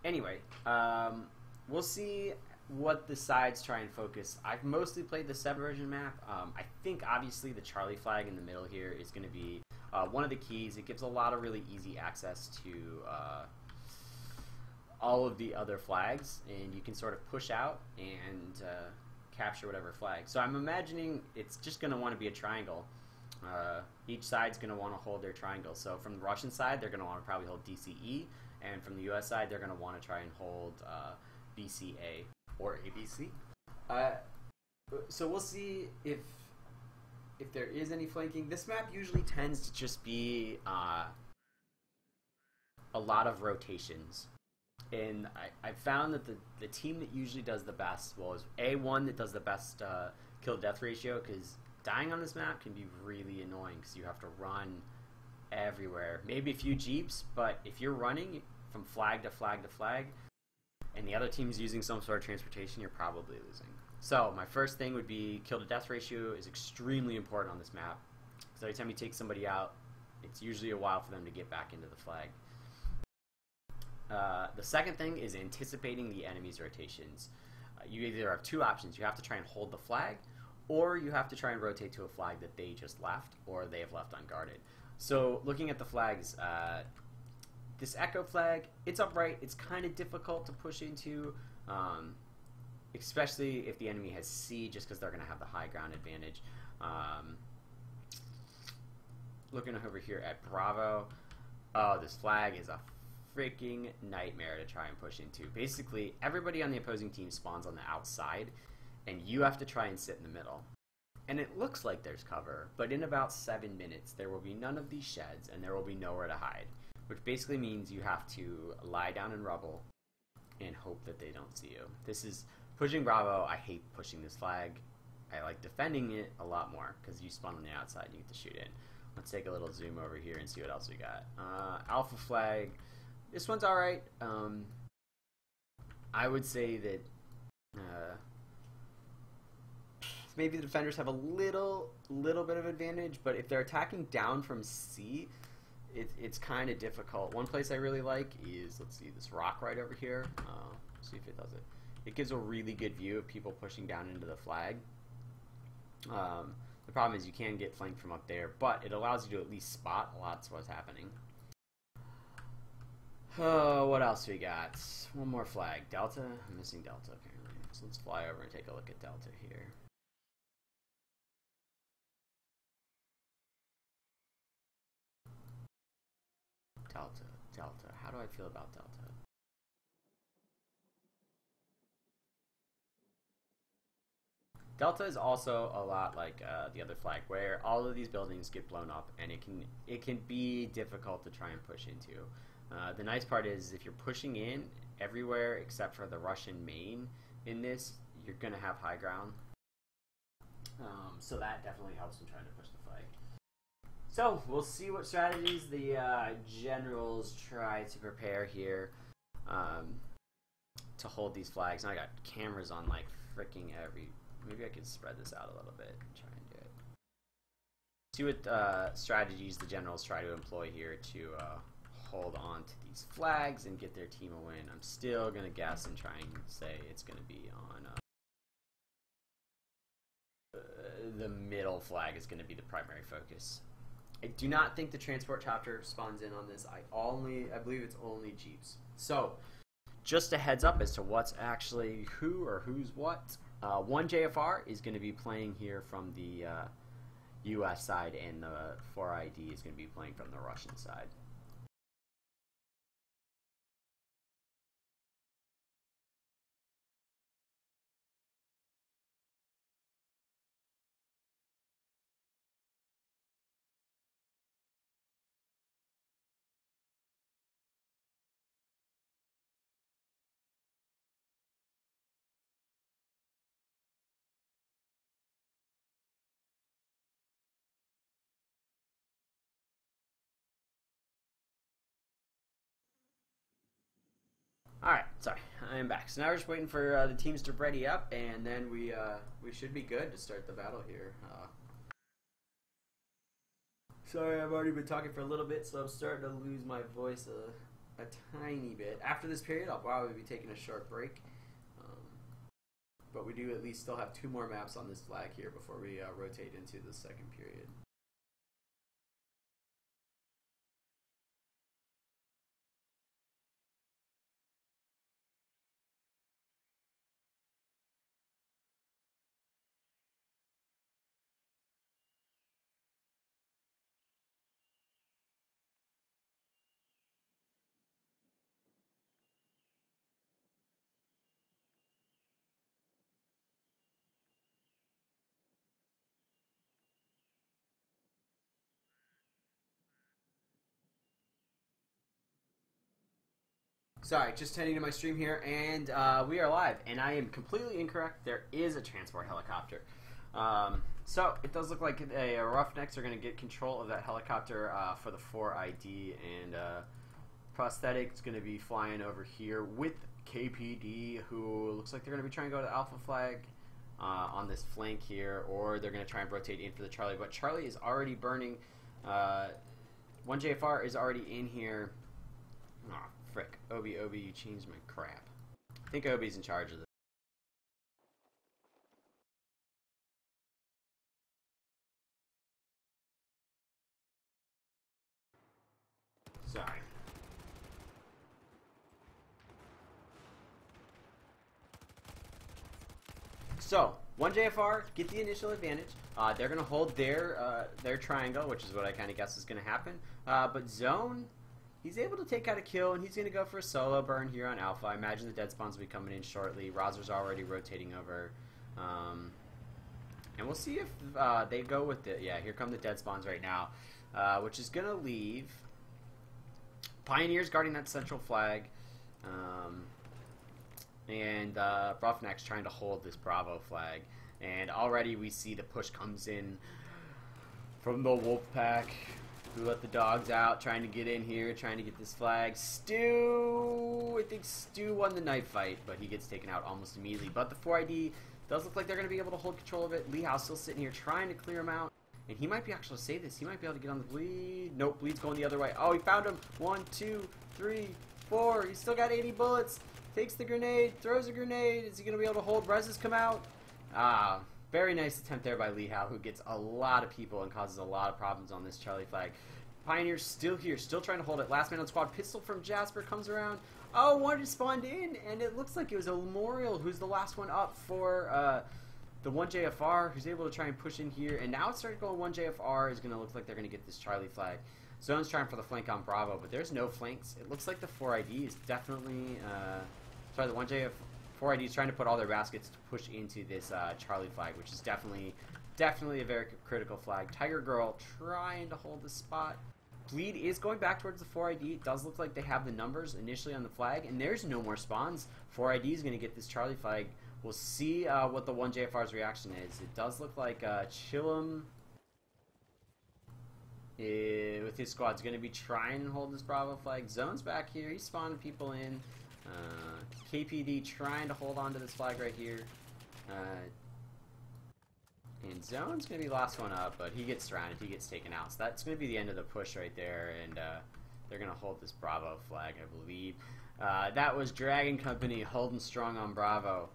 Anyway, we'll see what the sides try and focus. I've mostly played the 7 version map. I think obviously the Charlie flag in the middle here is going to be one of the keys. It gives a lot of really easy access to all of the other flags, and you can sort of push out and capture whatever flag. So I'm imagining it's just going to want to be a triangle. Each side's going to want to hold their triangle. So from the Russian side, they're going to want to probably hold DCE, and from the US side, they're going to want to try and hold BCA or ABC. So we'll see if there is any flanking. This map usually tends to just be a lot of rotations. And I found that the team that usually does the best, well, is A1 that does the best kill to death ratio, because dying on this map can be really annoying because you have to run everywhere. Maybe a few jeeps, but if you're running from flag to flag to flag and the other team's using some sort of transportation, you're probably losing. So my first thing would be kill to death ratio is extremely important on this map, because every time you take somebody out, it's usually a while for them to get back into the flag. The second thing is anticipating the enemy's rotations. You either have 2 options. You have to try and hold the flag, or you have to try and rotate to a flag that they just left, or they have left unguarded. So looking at the flags, this Echo flag, it's upright. It's kind of difficult to push into, especially if the enemy has C, just because they're going to have the high ground advantage. Looking over here at Bravo, oh, this flag is a freaking nightmare to try and push into. Basically, everybody on the opposing team spawns on the outside, and you have to try and sit in the middle. And it looks like there's cover, but in about 7 minutes, there will be none of these sheds, and there will be nowhere to hide, which basically means you have to lie down in rubble and hope that they don't see you. This is pushing Bravo. I hate pushing this flag. I like defending it a lot more, because you spawn on the outside and you get to shoot in. Let's take a little zoom over here and see what else we got. Alpha flag. This one's alright. I would say that maybe the defenders have a little bit of advantage, but if they're attacking down from C, it's kind of difficult. One place I really like is, let's see, this rock right over here. See if it does it. It gives a really good view of people pushing down into the flag. The problem is you can get flanked from up there, but it allows you to at least spot lots of what's happening. Oh, what else we got? One more flag. Delta? I'm missing Delta, apparently. So let's fly over and take a look at Delta here. Delta. How do I feel about Delta? Delta is also a lot like the other flag, where all of these buildings get blown up, and it can be difficult to try and push into. The nice part is if you're pushing in everywhere except for the Russian main in this, you're going to have high ground. So that definitely helps in trying to push the flag. So we'll see what strategies the generals try to prepare here to hold these flags. And I got cameras on like freaking every... Maybe I could spread this out a little bit and try and do it. See what strategies the generals try to employ here to hold on to these flags and get their team a win. I'm still going to guess and try and say it's going to be on... the middle flag is going to be the primary focus. I do not think the transport chopper spawns in on this. I believe it's only Jeeps. So, just a heads up as to what's actually who or who's what. One JFR is going to be playing here from the US side, and the 4ID is going to be playing from the Russian side. Alright, sorry, I'm back. So now we're just waiting for the teams to ready up, and then we should be good to start the battle here. Sorry, I've already been talking for a little bit, so I'm starting to lose my voice a tiny bit. After this period, I'll probably be taking a short break. But we do at least still have 2 more maps on this flag here before we rotate into the second period. Sorry, just heading to my stream here, and we are live, and I am completely incorrect. There is a transport helicopter. So it does look like Roughnecks are going to get control of that helicopter for the 4ID, and Prosthetic's going to be flying over here with KPD, who looks like they're going to be trying to go to Alpha Flag on this flank here, or they're going to try and rotate in for the Charlie. But Charlie is already burning. 1JFR is already in here. Oh, frick. Obi, you changed my crap. I think Obi's in charge of this. Sorry. So, 1JFR get the initial advantage. They're going to hold their triangle, which is what I kind of guess is going to happen. But Zone, he's able to take out a kill, and he's going to go for a solo burn here on Alpha. I imagine the dead spawns will be coming in shortly. Rozer's already rotating over. And we'll see if they go with it. Yeah, here come the dead spawns right now, which is going to leave Pioneers guarding that central flag. And Roughnecks trying to hold this Bravo flag. And already we see the push comes in from the wolf pack, who let the dogs out, trying to get in here, trying to get this flag. Stu, I think Stu won the knife fight, but he gets taken out almost immediately. But the 4ID does look like they're going to be able to hold control of it. Lee Howe's still sitting here trying to clear him out. And he might be able to save this. He might be able to get on the bleed. Nope, bleed's going the other way. Oh, he found him. 1, 2, 3, 4. He's still got 80 bullets. Takes the grenade, throws a grenade. Is he going to be able to hold? Reses come out. Very nice attempt there by Lee Howe, who gets a lot of people and causes a lot of problems on this Charlie flag. Pioneers still here, still trying to hold it. Last man on squad. Pistol from Jasper comes around. Oh, one just spawned in, and it looks like it was a Memorial who's the last one up for the 1JFR, who's able to try and push in here. And now it's starting to go 1JFR is going to look like they're going to get this Charlie flag. Zone's trying for the flank on Bravo, but there's no flanks. It looks like the 4ID is definitely... sorry, the 4ID is trying to put all their baskets to push into this Charlie flag, which is definitely a very critical flag. Tiger Girl trying to hold the spot. Bleed is going back towards the 4ID. It does look like they have the numbers initially on the flag, and there's no more spawns. 4ID is going to get this Charlie flag. We'll see what the 1JFR's reaction is. It does look like Chillum with his squad's going to be trying to hold this Bravo flag. Zone's back here. He's spawning people in. KPD trying to hold on to this flag right here. And Zone's going to be the last one up, but he gets surrounded. He gets taken out. So that's going to be the end of the push right there, and they're going to hold this Bravo flag, I believe. That was Dragon Company holding strong on Bravo.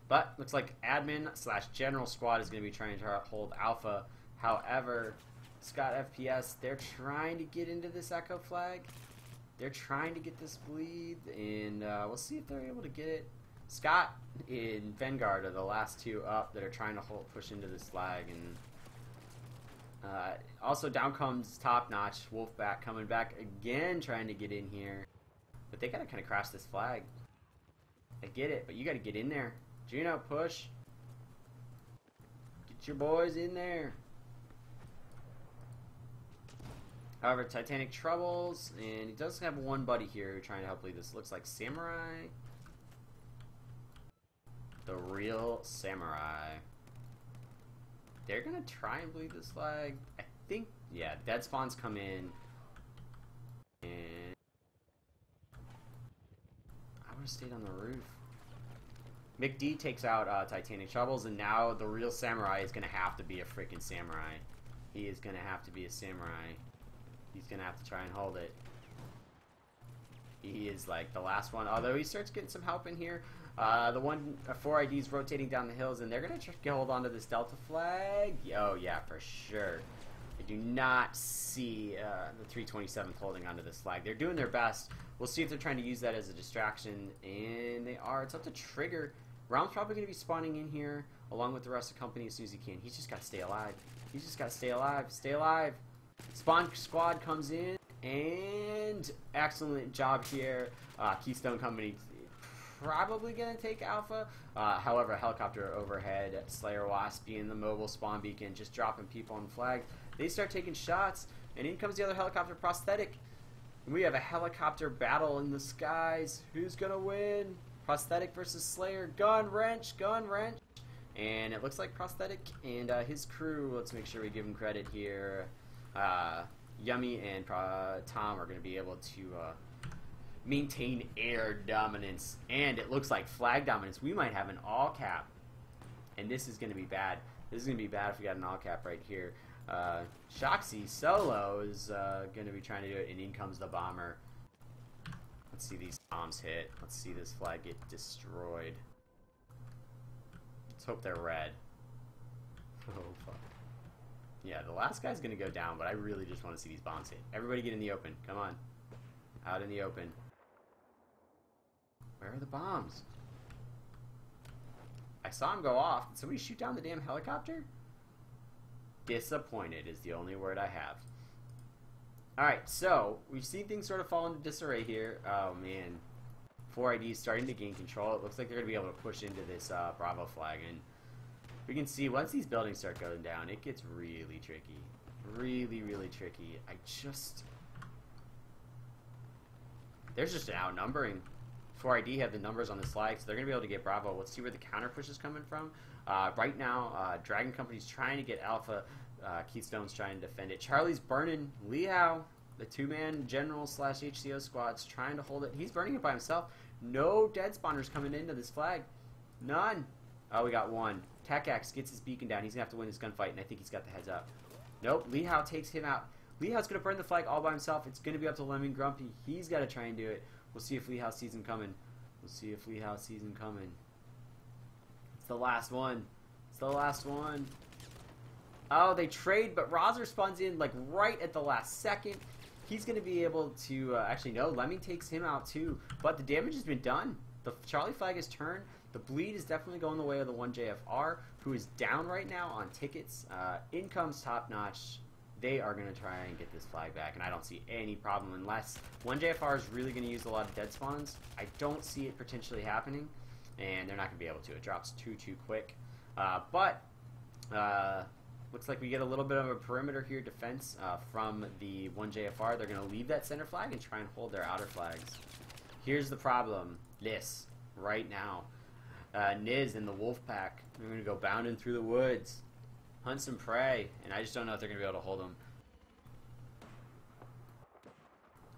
But looks like admin / general squad is going to be trying to hold Alpha. However, Scott FPS, they're trying to get into this Echo flag. They're trying to get this bleed, and we'll see if they're able to get it. Scott and Vanguard are the last two up that are trying to push into this flag, and also down comes Top Notch, Wolfback coming back again, trying to get in here, but they gotta kind of crash this flag. I get it, but you gotta get in there. Juno, push. Get your boys in there. However, Titanic troubles, and he does have one buddy here trying to help lead this. Looks like Samurai. The real Samurai. They're gonna try and bleed this flag. I think, yeah, dead spawns come in. And I would have stayed on the roof. McD takes out Titanic Troubles, and now the real Samurai is gonna have to be a freaking Samurai. He is gonna have to be a Samurai. He's gonna have to try and hold it. He is like the last one, although he starts getting some help in here. The 4ID is rotating down the hills, and they're gonna try to hold on to this Delta flag. Oh yeah, for sure. I do not see the 327th holding onto this flag. They're doing their best. We'll see if they're trying to use that as a distraction, and they are. It's up to Trigger. Realm's probably going to be spawning in here along with the rest of the company as soon as he can. He's just got to stay alive. He's just got to stay alive. Stay alive. Spawn squad comes in, and excellent job here. Keystone Company probably going to take Alpha. However, a helicopter overhead, Slayer Wasp being the mobile spawn beacon, just dropping people on the flag. They start taking shots, and in comes the other helicopter, Prosthetic. And we have a helicopter battle in the skies. Who's going to win? Prosthetic versus Slayer. Gun wrench. And it looks like Prosthetic and his crew, let's make sure we give him credit here. Yummy and Tom are going to be able to maintain air dominance. And it looks like flag dominance. We might have an all cap. And this is going to be bad. This is going to be bad if we got an all cap right here. Shoxy solo is going to be trying to do it, and in comes the bomber. Let's see these bombs hit. Let's see this flag get destroyed. Let's hope they're red. Oh, fuck. Yeah, the last guy's going to go down, but I really just want to see these bombs hit. Everybody get in the open. Come on. Out in the open. Where are the bombs? I saw him go off. Did somebody shoot down the damn helicopter? Disappointed is the only word I have. Alright, so we've seen things sort of fall into disarray here. Oh man. 4ID is starting to gain control. It looks like they're going to be able to push into this Bravo flag. And we can see once these buildings start going down, it gets really tricky. Really, really tricky. There's just an outnumbering. 4ID have the numbers on the flag, so they're going to be able to get Bravo. Let's see where the counter push is coming from. Right now, Dragon Company's trying to get Alpha. Keystone's trying to defend it. Charlie's burning Liao, the two-man general / HCO squad's trying to hold it. He's burning it by himself. No dead spawners coming into this flag. None. Oh, we got one. Tech-X gets his beacon down. He's going to have to win this gunfight, and I think he's got the heads up. Nope. Liao takes him out. Liao's going to burn the flag all by himself. It's going to be up to Lemon Grumpy. He's got to try and do it. We'll see if Liao sees him coming. It's the last one. It's the last one. Oh, they trade, but Rozer spawns in like right at the last second. He's going to be able to... actually, no, Lemming takes him out too. But the damage has been done. The Charlie flag has turned. The bleed is definitely going the way of the 1JFR, who is down right now on tickets. In comes Top Notch. they are going to try and get this flag back, and I don't see any problem unless 1JFR is really going to use a lot of dead spawns. I don't see it potentially happening, and they're not going to be able to. It drops too quick. Looks like we get a little bit of a perimeter here defense from the 1JFR. They're going to leave that center flag and try and hold their outer flags. Here's the problem. This, right now. Niz and the wolf pack. They're going to go bounding through the woods. Hunt some prey, and I just don't know if they're going to be able to hold them.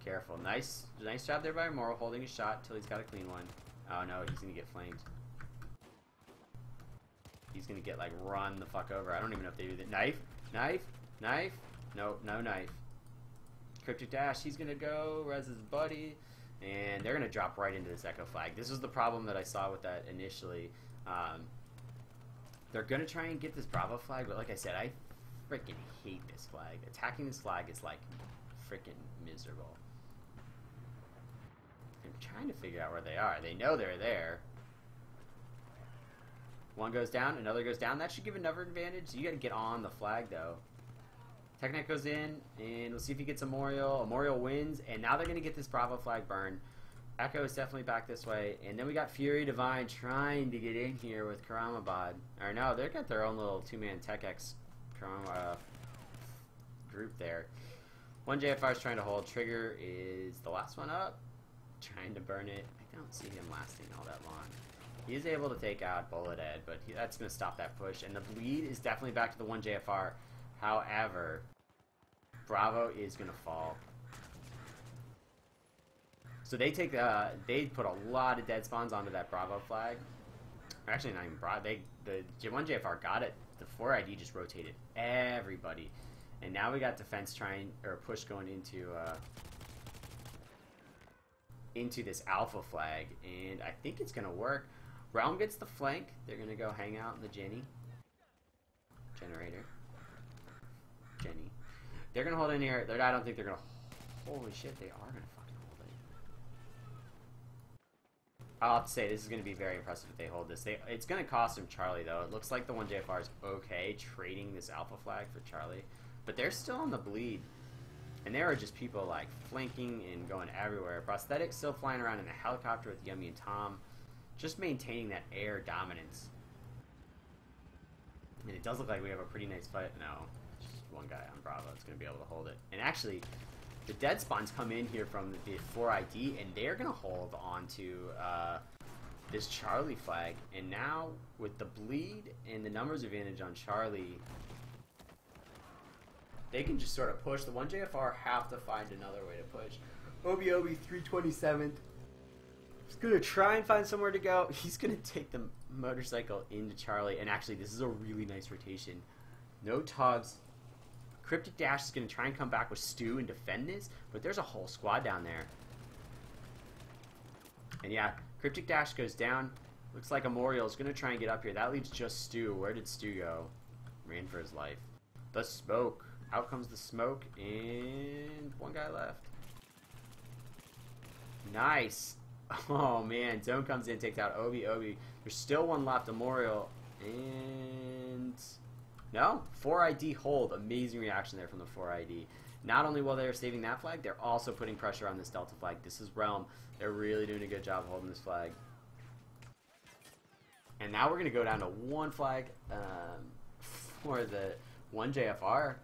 Careful. Nice job there by Moral holding his shot until he's got a clean one. Oh no, he's going to get flamed. He's going to get, like, run the fuck over. I don't even know if they do that. Knife. No knife. Cryptic Dash, he's going to go. Res his buddy. And they're going to drop right into this Echo flag. This was the problem that I saw with that initially. They're going to try and get this Bravo flag, but like I said, I freaking hate this flag. Attacking this flag is, like, freaking miserable. I'm trying to figure out where they are. They know they're there. One goes down, another goes down. That should give another advantage. You got to get on the flag, though. Technet goes in, and we'll see if he gets a Moriel. A Moriel wins, and now they're going to get this Bravo flag burn. Echo is definitely back this way. And then we got Fury Divine trying to get in here with Karamabad. Or no, they've got their own little two-man TechX group there. 1JFR is trying to hold. Trigger is the last one up. Trying to burn it. I don't see him lasting all that long. He is able to take out Bullet Ed, but that's going to stop that push. And the bleed is definitely back to the 1JFR. However, Bravo is going to fall. So they take they put a lot of dead spawns onto that Bravo flag. Actually, not even Bravo. The 1JFR got it. The 4ID just rotated everybody, and now we got defense trying or push going into this Alpha flag, and I think it's going to work. Realm gets the flank. They're going to go hang out in the Jenny. They're going to hold in here. I don't think they're going to... Holy shit, they are going to fucking hold it. I'll have to say, this is going to be very impressive if they hold this. It's going to cost them Charlie, though. It looks like the 1JFR is okay trading this Alpha flag for Charlie. But they're still on the bleed. And there are just people, like, flanking and going everywhere. Prosthetic still flying around in a helicopter with Yummy and Tom. Just maintaining that air dominance. And it does look like we have a pretty nice fight. No, just one guy on Bravo that's going to be able to hold it. And actually, the dead spawns come in here from the 4ID, and they're going to hold onto this Charlie flag. And now, with the bleed and the numbers advantage on Charlie, they can just sort of push. The 1JFR have to find another way to push. Obi 327th. He's going to try and find somewhere to go. He's going to take the motorcycle into Charlie. And actually, this is a really nice rotation. No tugs. Cryptic Dash is going to try and come back with Stu and defend this. But there's a whole squad down there. And yeah, Cryptic Dash goes down. Looks like Amorial is going to try and get up here. That leaves just Stu. Where did Stu go? Ran for his life. The smoke. Out comes the smoke. And one guy left. Nice. Oh man, Zone comes in, takes out Obi. There's still one left, Memorial, and no, 4ID hold. Amazing reaction there from the 4ID. Not only while they're saving that flag, they're also putting pressure on this Delta flag. This is Realm. They're really doing a good job holding this flag. And now we're going to go down to one flag for the 1JFR,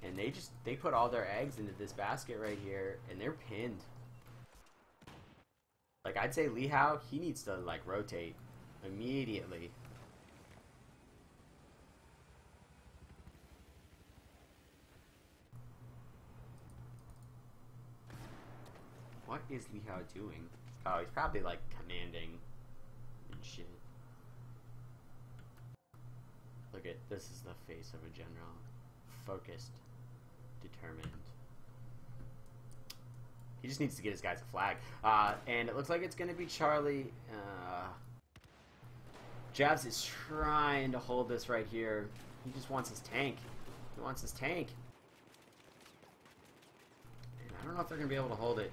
and they put all their eggs into this basket right here, and they're pinned. Like, I'd say Lee Howe, he needs to, like, rotate immediately. What is Lee Howe doing? Oh, he's probably, like, commanding and shit. Look at, this is the face of a general. Focused. Determined. He just needs to get his guys a flag. And it looks like it's going to be Charlie. Jabs is trying to hold this right here. He just wants his tank. He wants his tank. And I don't know if they're going to be able to hold it.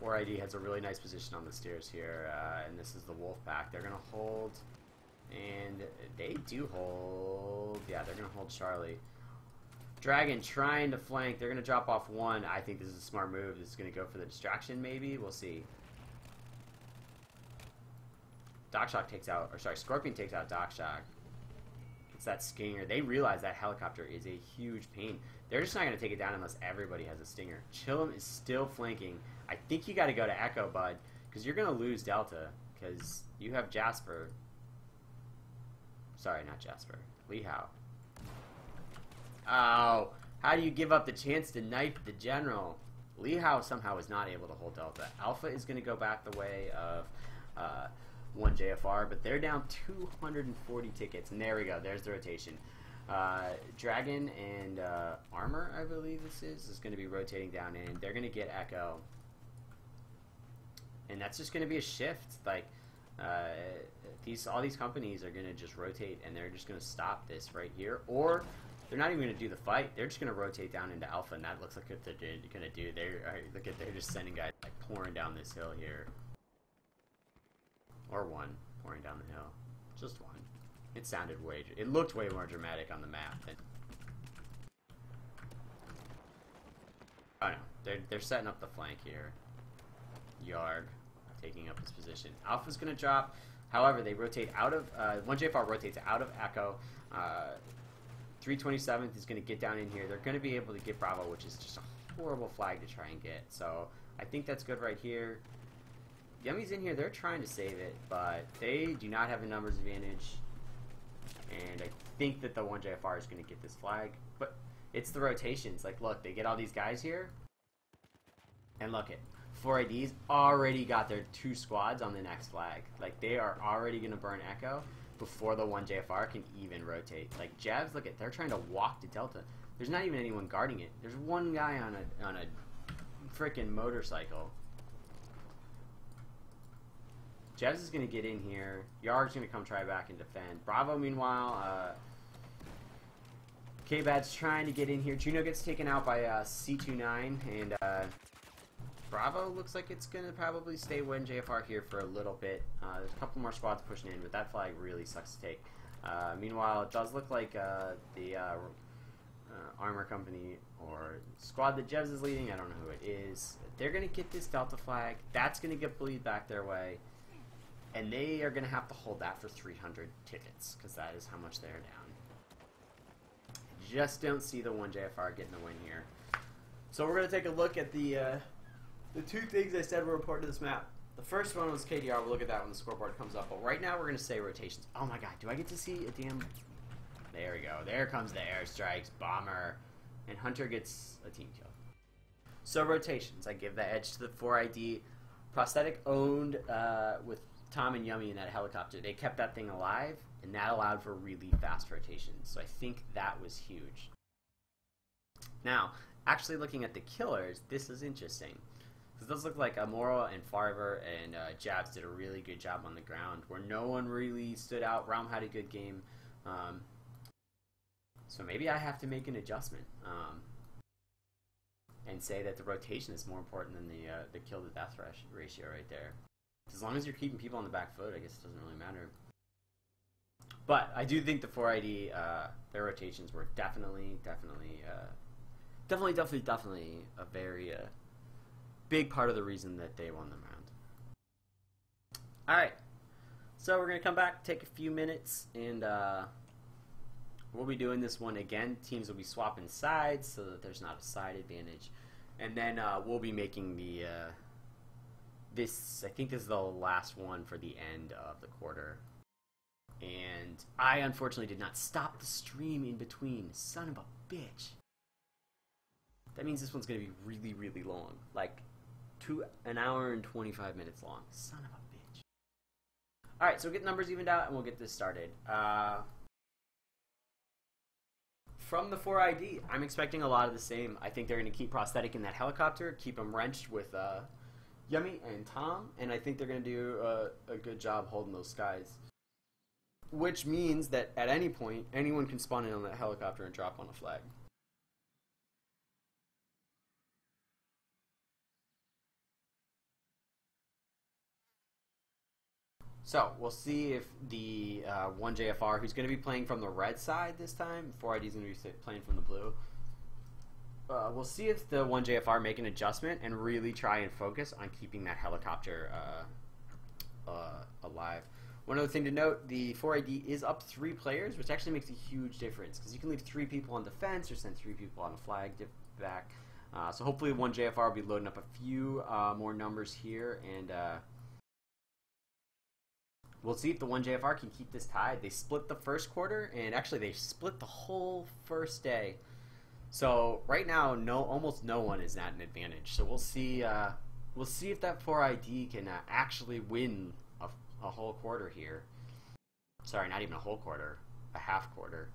4ID has a really nice position on the stairs here. And this is the wolf pack. They're going to hold And they do hold... Yeah, they're going to hold Charlie. Dragon trying to flank. They're going to drop off one. I think this is a smart move. This is going to go for the distraction, maybe. We'll see. Dockshock takes out... Or sorry, Scorpion takes out Dockshock. It's that Stinger. They realize that helicopter is a huge pain. They're just not going to take it down unless everybody has a Stinger. Chillum is still flanking. I think you got to go to Echo, bud, because you're going to lose Delta, because you have Jasper. Sorry, not Jasper. Lee Howe. Oh, how do you give up the chance to knife the general? Lee Howe somehow is not able to hold Delta. Alpha is going to go back the way of 1 JFR, but they're down 240 tickets, and there we go. There's the rotation. Dragon and Armor, I believe this is going to be rotating down in. They're going to get Echo, and that's just going to be a shift. Like all these companies are going to just rotate, and they're just going to stop this right here, or they're not even going to do the fight. They're just going to rotate down into Alpha, and that looks like what they're going to do. They're just sending guys like pouring down this hill here, or one pouring down the hill, just one. It looked way more dramatic on the map than. Oh no, they're setting up the flank here. Yarg taking up his position. Alpha's going to drop. However, they rotate out of 1J4 rotates out of Echo. 327th is going to get down in here. They're going to be able to get Bravo, which is just a horrible flag to try and get. So I think that's good right here. Yummy's in here. They're trying to save it, but they do not have a numbers advantage. And I think that the 1JFR is going to get this flag. But it's the rotations. Like, look, they get all these guys here. And look it. 4ID's already got their 2 squads on the next flag. Like, they are already going to burn Echo before the 1JFR can even rotate. Like, Jabs, look at, they're trying to walk to Delta. There's not even anyone guarding it. There's one guy on a freaking motorcycle. Jebs is going to get in here. Yarg's going to come try back and defend. Bravo, meanwhile, K-Bad's trying to get in here. Juno gets taken out by C29, and Bravo looks like it's going to probably stay 1JFR here for a little bit. There's a couple more squads pushing in, but that flag really sucks to take. Meanwhile, it does look like the Armor Company or squad that Jebs is leading, I don't know who it is, they're going to get this Delta flag. That's going to get bleed back their way. And they are going to have to hold that for 300 tickets, because that is how much they're down. Just don't see the 1JFR getting the win here. So we're going to take a look at the 2 things I said were important to this map. The first one was KDR. We'll look at that when the scoreboard comes up. But right now we're going to say rotations. Oh my god, do I get to see a damn... There we go. There comes the airstrikes. Bomber. And Hunter gets a team kill. So rotations. I give the edge to the 4ID. Prosthetic owned with Tom and Yummy in that helicopter. They kept that thing alive, and that allowed for really fast rotations. So I think that was huge. Now, actually looking at the killers, this is interesting. Because those look like Amoro and Farver and Jabs did a really good job on the ground, where no one really stood out. Realm had a good game. So maybe I have to make an adjustment and say that the rotation is more important than the kill to death ratio right there. As long as you're keeping people on the back foot, I guess it doesn't really matter. But I do think the 4ID, their rotations were definitely a very big part of the reason that they won the round. Alright, so we're going to come back, take a few minutes, and we'll be doing this one again. Teams will be swapping sides so that there's not a side advantage. And then we'll be making the... I think this is the last one for the end of the quarter. And I unfortunately did not stop the stream in between. Son of a bitch. That means this one's going to be really, really long. Like, 1 hour and 25 minutes long. Son of a bitch. Alright, so get numbers evened out and we'll get this started. From the 4ID, I'm expecting a lot of the same. I think they're going to keep Prosthetic in that helicopter, keep him wrenched with Yummy and Tom, and I think they're going to do a good job holding those skies. Which means that at any point, anyone can spawn in on that helicopter and drop on a flag. So we'll see if the 1JFR, who's going to be playing from the red side this time, 4ID is going to be playing from the blue. We'll see if the 1JFR make an adjustment and really try and focus on keeping that helicopter alive. One other thing to note, the 4ID is up 3 players, which actually makes a huge difference because you can leave 3 people on defense or send 3 people on the flag back. So hopefully 1JFR will be loading up a few more numbers here, and we'll see if the 1JFR can keep this tied. They split the first quarter, and actually they split the whole first day. So right now, almost no one is at an advantage. So we'll see if that 4ID can actually win a whole quarter here. Sorry, not even a whole quarter, a half quarter.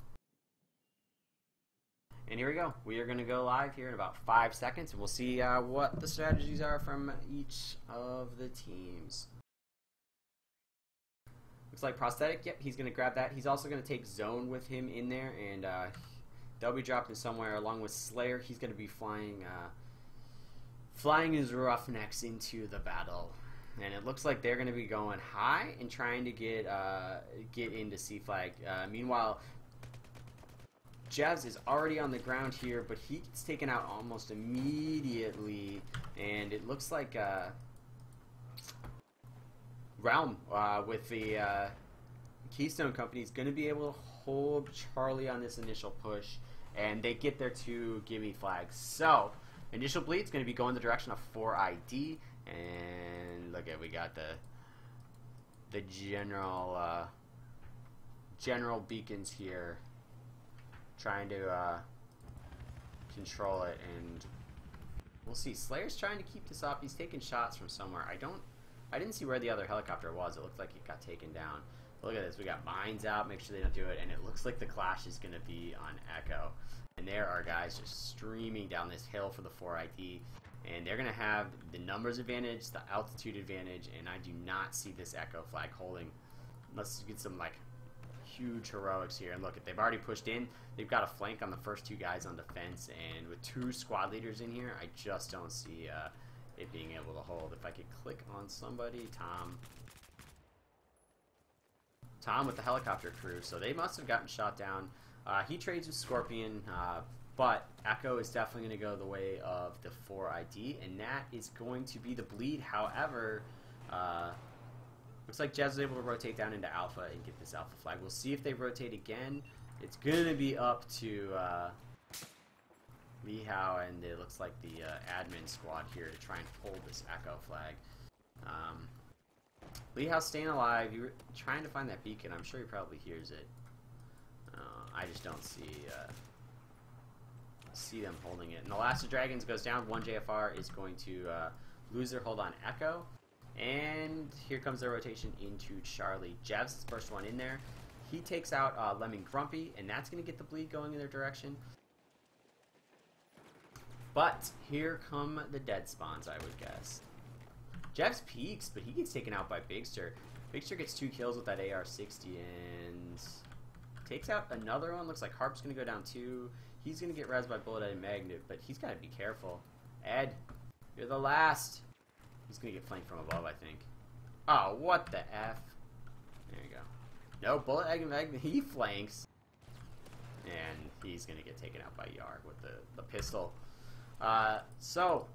And here we go. We are going to go live here in about 5 seconds, and we'll see what the strategies are from each of the teams. Looks like Prosthetic. Yep, he's going to grab that. He's also going to take Zone with him in there, and they'll be dropping somewhere along with Slayer. He's going to be flying his Roughnecks into the battle. And it looks like they're going to be going high and trying to get into C flag. Meanwhile, Jevs is already on the ground here, but he gets taken out almost immediately. And it looks like Realm with the Keystone Company is going to be able to hold Charlie on this initial push, and they get their 2 gimme flags. So initial bleed's going to be going the direction of 4ID. And look at, we got the general beacons here trying to control it, and we'll see. Slayer's trying to keep this up. He's taking shots from somewhere. I didn't see where the other helicopter was. It looked like it got taken down. But look at this. We got mines out. Make sure they don't do it. And it looks like the clash is going to be on Echo. And there are guys just streaming down this hill for the 4ID. And they're going to have the numbers advantage, the altitude advantage, and I do not see this Echo flag holding. Let's get some, like, huge heroics here. And look, they've already pushed in. They've got a flank on the first 2 guys on defense, and with 2 squad leaders in here, I just don't see it being able to hold. If I could click on somebody, Tom with the helicopter crew, so they must have gotten shot down. He trades with Scorpion, but Echo is definitely going to go the way of the 4ID, and that is going to be the bleed. However, looks like Jez was able to rotate down into Alpha and get this Alpha flag. We'll see if they rotate again. It's going to be up to Lihao, and it looks like the admin squad here to try and hold this Echo flag. Lihao's staying alive. You're trying to find that beacon. I'm sure he probably hears it. I just don't see them holding it. And the last of Dragons goes down. 1JFR is going to lose their hold on Echo. And here comes their rotation into Charlie. Jevs is the first one in there. He takes out Lemming Grumpy, and that's going to get the bleed going in their direction. But here come the dead spawns, I would guess. Jevs peeks, but he gets taken out by Bigster. Bigster gets 2 kills with that AR-60 and takes out another one. Looks like Harp's going to go down 2. He's going to get rezzed by Bullet and Magnet, but he's got to be careful. Ed, you're the last. He's going to get flanked from above, I think. Oh, what the F? There you go. No, Bullet and Magnet, he flanks. And he's going to get taken out by Yarg with the pistol. So,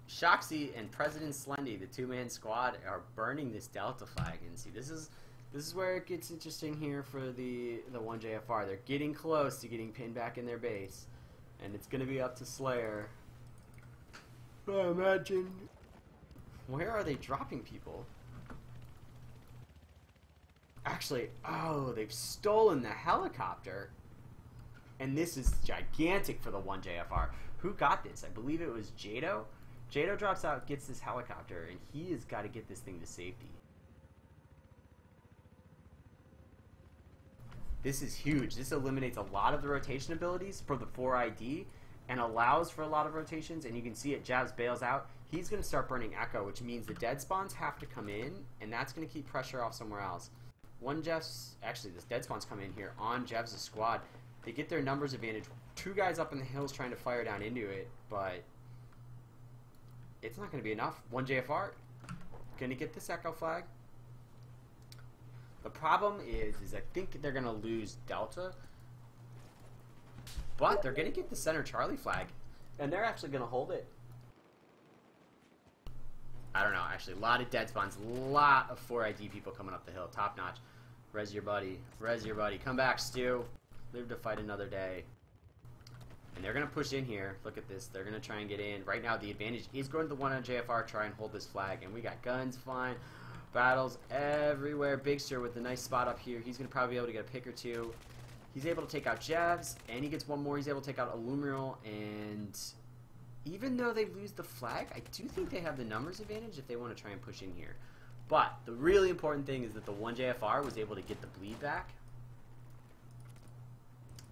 Shoxy and President Slendy, the 2-man squad, are burning this Delta flag. And see, this is where it gets interesting here for the 1JFR. They're getting close to getting pinned back in their base, and it's going to be up to Slayer. I imagine. Where are they dropping people? Actually, oh, they've stolen the helicopter. And this is gigantic for the 1JFR. Who got this? I believe it was Jado. Jado drops out, gets this helicopter, and he has got to get this thing to safety. This is huge. This eliminates a lot of the rotation abilities for the 4ID and allows for a lot of rotations, and you can see it. Jabs bails out. He's going to start burning Echo, which means the dead spawns have to come in, and that's going to keep pressure off somewhere else. Actually, this dead spawns come in here on Jevs' squad. They get their numbers advantage. 2 guys up in the hills trying to fire down into it, but it's not going to be enough. 1JFR going to get this Echo flag. The problem is I think they're going to lose Delta, but they're going to get the center Charlie flag, and they're actually going to hold it. I don't know, actually, a lot of dead spawns, a lot of 4ID people coming up the hill, top notch. Res your buddy, come back, Stu. Live to fight another day. And they're going to push in here. Look at this. They're going to try and get in. Right now, the advantage is going to the one on JFR. Try and hold this flag. And we got guns flying. Battles everywhere. Big Stir with a nice spot up here. He's going to probably be able to get a pick or two. He's able to take out Jevs. And he gets one more. He's able to take out Illuminal. And even though they lose the flag, I do think they have the numbers advantage if they want to try and push in here. But the really important thing is that the 1JFR was able to get the bleed back.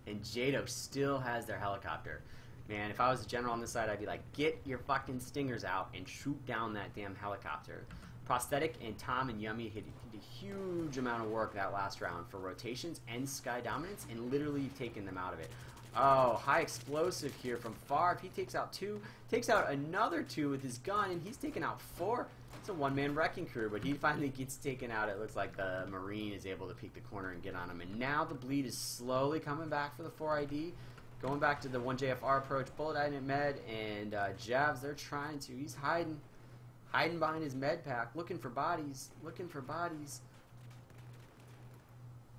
And Jado still has their helicopter. Man, if I was a general on this side, I'd be like, get your fucking stingers out and shoot down that damn helicopter. Prosthetic and Tom and Yummy did a huge amount of work that last round for rotations and sky dominance and literally taking them out of it. Oh, high explosive here from Favre. He takes out 2, takes out another 2 with his gun, and he's taken out 4. It's a one-man wrecking crew, but he finally gets taken out. It looks like the Marine is able to peek the corner and get on him. And now the bleed is slowly coming back for the 4ID. Going back to the 1JFR approach. Bullet Item Med and Javs, they're trying to. He's hiding behind his med pack, looking for bodies.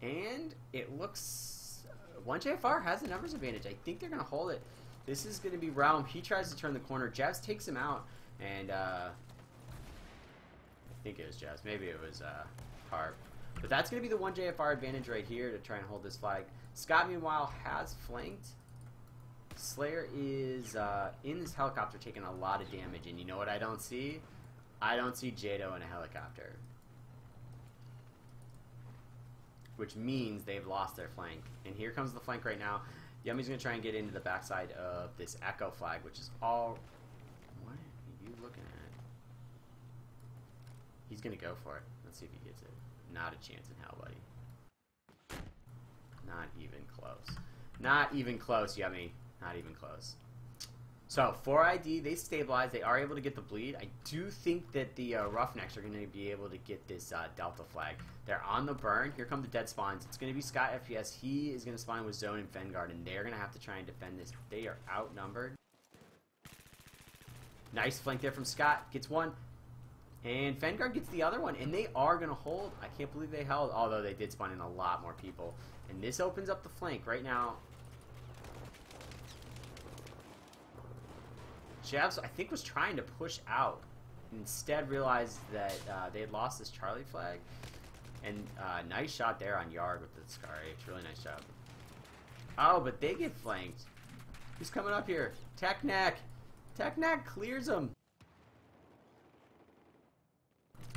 And it looks... 1JFR has the numbers advantage. I think they're going to hold it. This is going to be Realm. He tries to turn the corner. Javs takes him out. And, I think it was Jazz. Maybe it was Harp. But that's going to be the 1JFR advantage right here to try and hold this flag. Scott, meanwhile, has flanked. Slayer is in this helicopter taking a lot of damage. And you know what I don't see? I don't see Jado in a helicopter. Which means they've lost their flank. And here comes the flank right now. Yummy's going to try and get into the backside of this Echo flag, which is all... What are you looking at? He's going to go for it. Let's see if he gets it. Not a chance in hell, buddy. Not even close. Not even close, Yummy. Not even close. So, 4ID, they stabilize. They are able to get the bleed. I do think that the Roughnecks are going to be able to get this Delta flag. They're on the burn. Here come the dead spawns. It's going to be Scott FPS. He is going to spawn with Zone and Fengard, and they're going to have to try and defend this. They are outnumbered. Nice flank there from Scott. Gets one. And Fengard gets the other one, and they are going to hold. I can't believe they held, although they did spawn in a lot more people. And this opens up the flank right now. Javs, I think, was trying to push out. Instead realized that they had lost this Charlie flag. And nice shot there on Yard with the Scar H. Really nice job. Oh, but they get flanked. Who's coming up here? Techneck. Techneck clears them.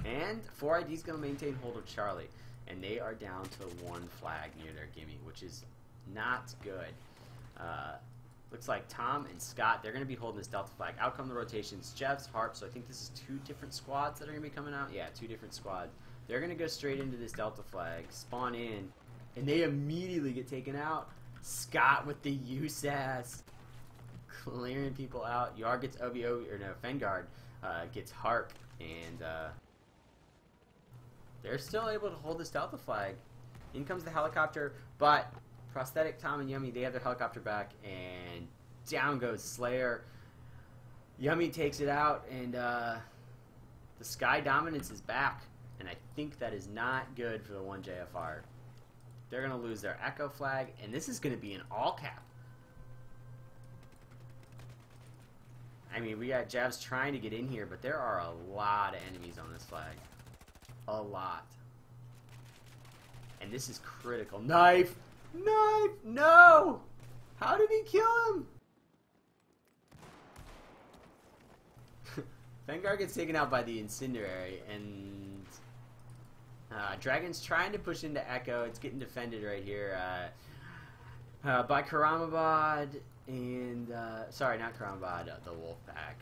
And 4ID is going to maintain hold of Charlie. And they are down to 1 flag near their gimme, which is not good. Looks like Tom and Scott, they're going to be holding this Delta flag. Out come the rotations. Jeff's Harp, so I think this is 2 different squads that are going to be coming out. Yeah, 2 different squads. They're going to go straight into this Delta flag, spawn in, and they immediately get taken out. Scott with the USAS. Clearing people out. Yard gets OVO, or no, Fengard gets Harp, and they're still able to hold this Delta flag. In comes the helicopter, but Prosthetic, Tom, and Yummy, they have their helicopter back, and down goes Slayer. Yummy takes it out, and the Sky Dominance is back, and I think that is not good for the 1JFR. They're going to lose their Echo flag, and this is going to be an all-cap. I mean, we got Javs trying to get in here, but there are a lot of enemies on this flag. A lot. And this is critical. Knife! Knife! No! How did he kill him? Fengard gets taken out by the Incendiary, and Dragon's trying to push into Echo. It's getting defended right here by Karamabad and, sorry, not Karamabad, the Wolfpack.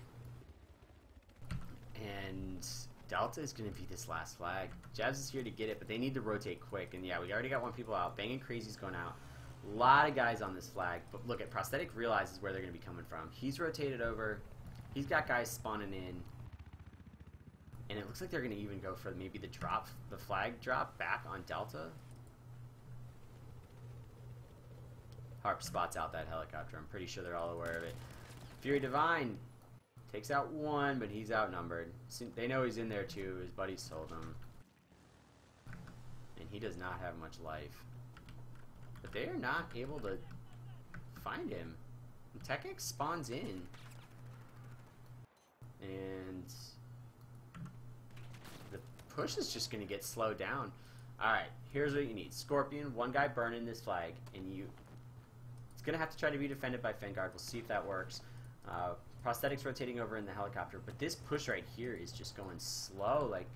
And Delta is going to be this last flag. Javs is here to get it, but they need to rotate quick. And yeah, we already got 1 people out. Banging Crazy's going out. A lot of guys on this flag. But look at Prosthetic realizes where they're going to be coming from. He's rotated over. He's got guys spawning in. And it looks like they're going to even go for maybe the flag drop back on Delta. Harp spots out that helicopter. I'm pretty sure they're all aware of it. Fury Divine takes out one, but he's outnumbered. They know he's in there too. His buddies told him. And he does not have much life. But they are not able to find him. And TechX spawns in. And the push is just going to get slowed down. Alright, here's what you need. Scorpion, one guy burning this flag, and it's going to have to try to be defended by Fengard. We'll see if that works. Prosthetics rotating over in the helicopter, but this push right here is just going slow. Like,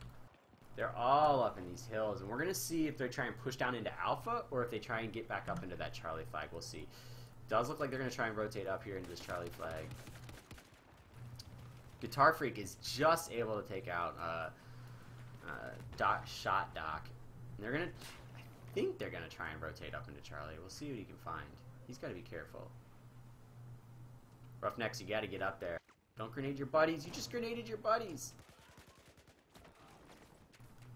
they're all up in these hills, and we're going to see if they try and push down into Alpha or if they try and get back up into that Charlie flag. We'll see. Does look like they're going to try and rotate up here into this Charlie flag. Guitar Freak is just able to take out Shot Doc. And they're going to, I think they're going to try and rotate up into Charlie. We'll see what he can find. He's got to be careful. Roughnecks, you got to get up there. Don't grenade your buddies. You just grenaded your buddies.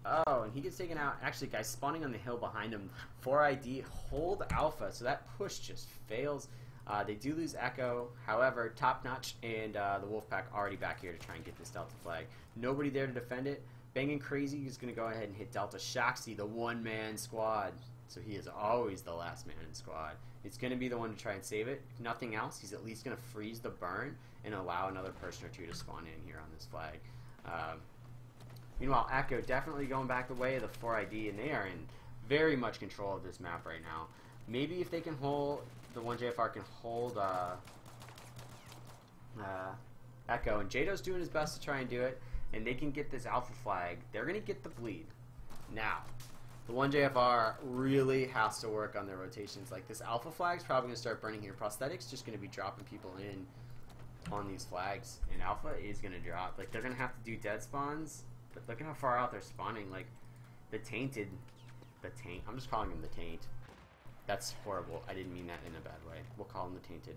Oh, and he gets taken out. Actually, guys spawning on the hill behind him. 4ID, hold Alpha. So that push just fails. They do lose Echo. However, Top Notch and the Wolfpack already back here to try and get this Delta flag. Nobody there to defend it. Banging Crazy is going to go ahead and hit Delta. Shoxy, the one-man squad. So he is always the last man in the squad. It's going to be the one to try and save it. If nothing else, he's at least going to freeze the burn and allow another person or two to spawn in here on this flag. Meanwhile, Echo definitely going back the way of the 4ID, and they are in very much control of this map right now. Maybe if they can hold, the 1JFR can hold Echo, and Jado's doing his best to try and do it, and they can get this Alpha flag. They're going to get the bleed. Now, the 1JFR really has to work on their rotations. Like, this Alpha flag's probably going to start burning here. Prosthetics just going to be dropping people in on these flags, and Alpha is going to drop. Like, they're going to have to do dead spawns, but look at how far out they're spawning. Like, the Taint, I'm just calling him the Taint. That's horrible. I didn't mean that in a bad way. We'll call him the Tainted.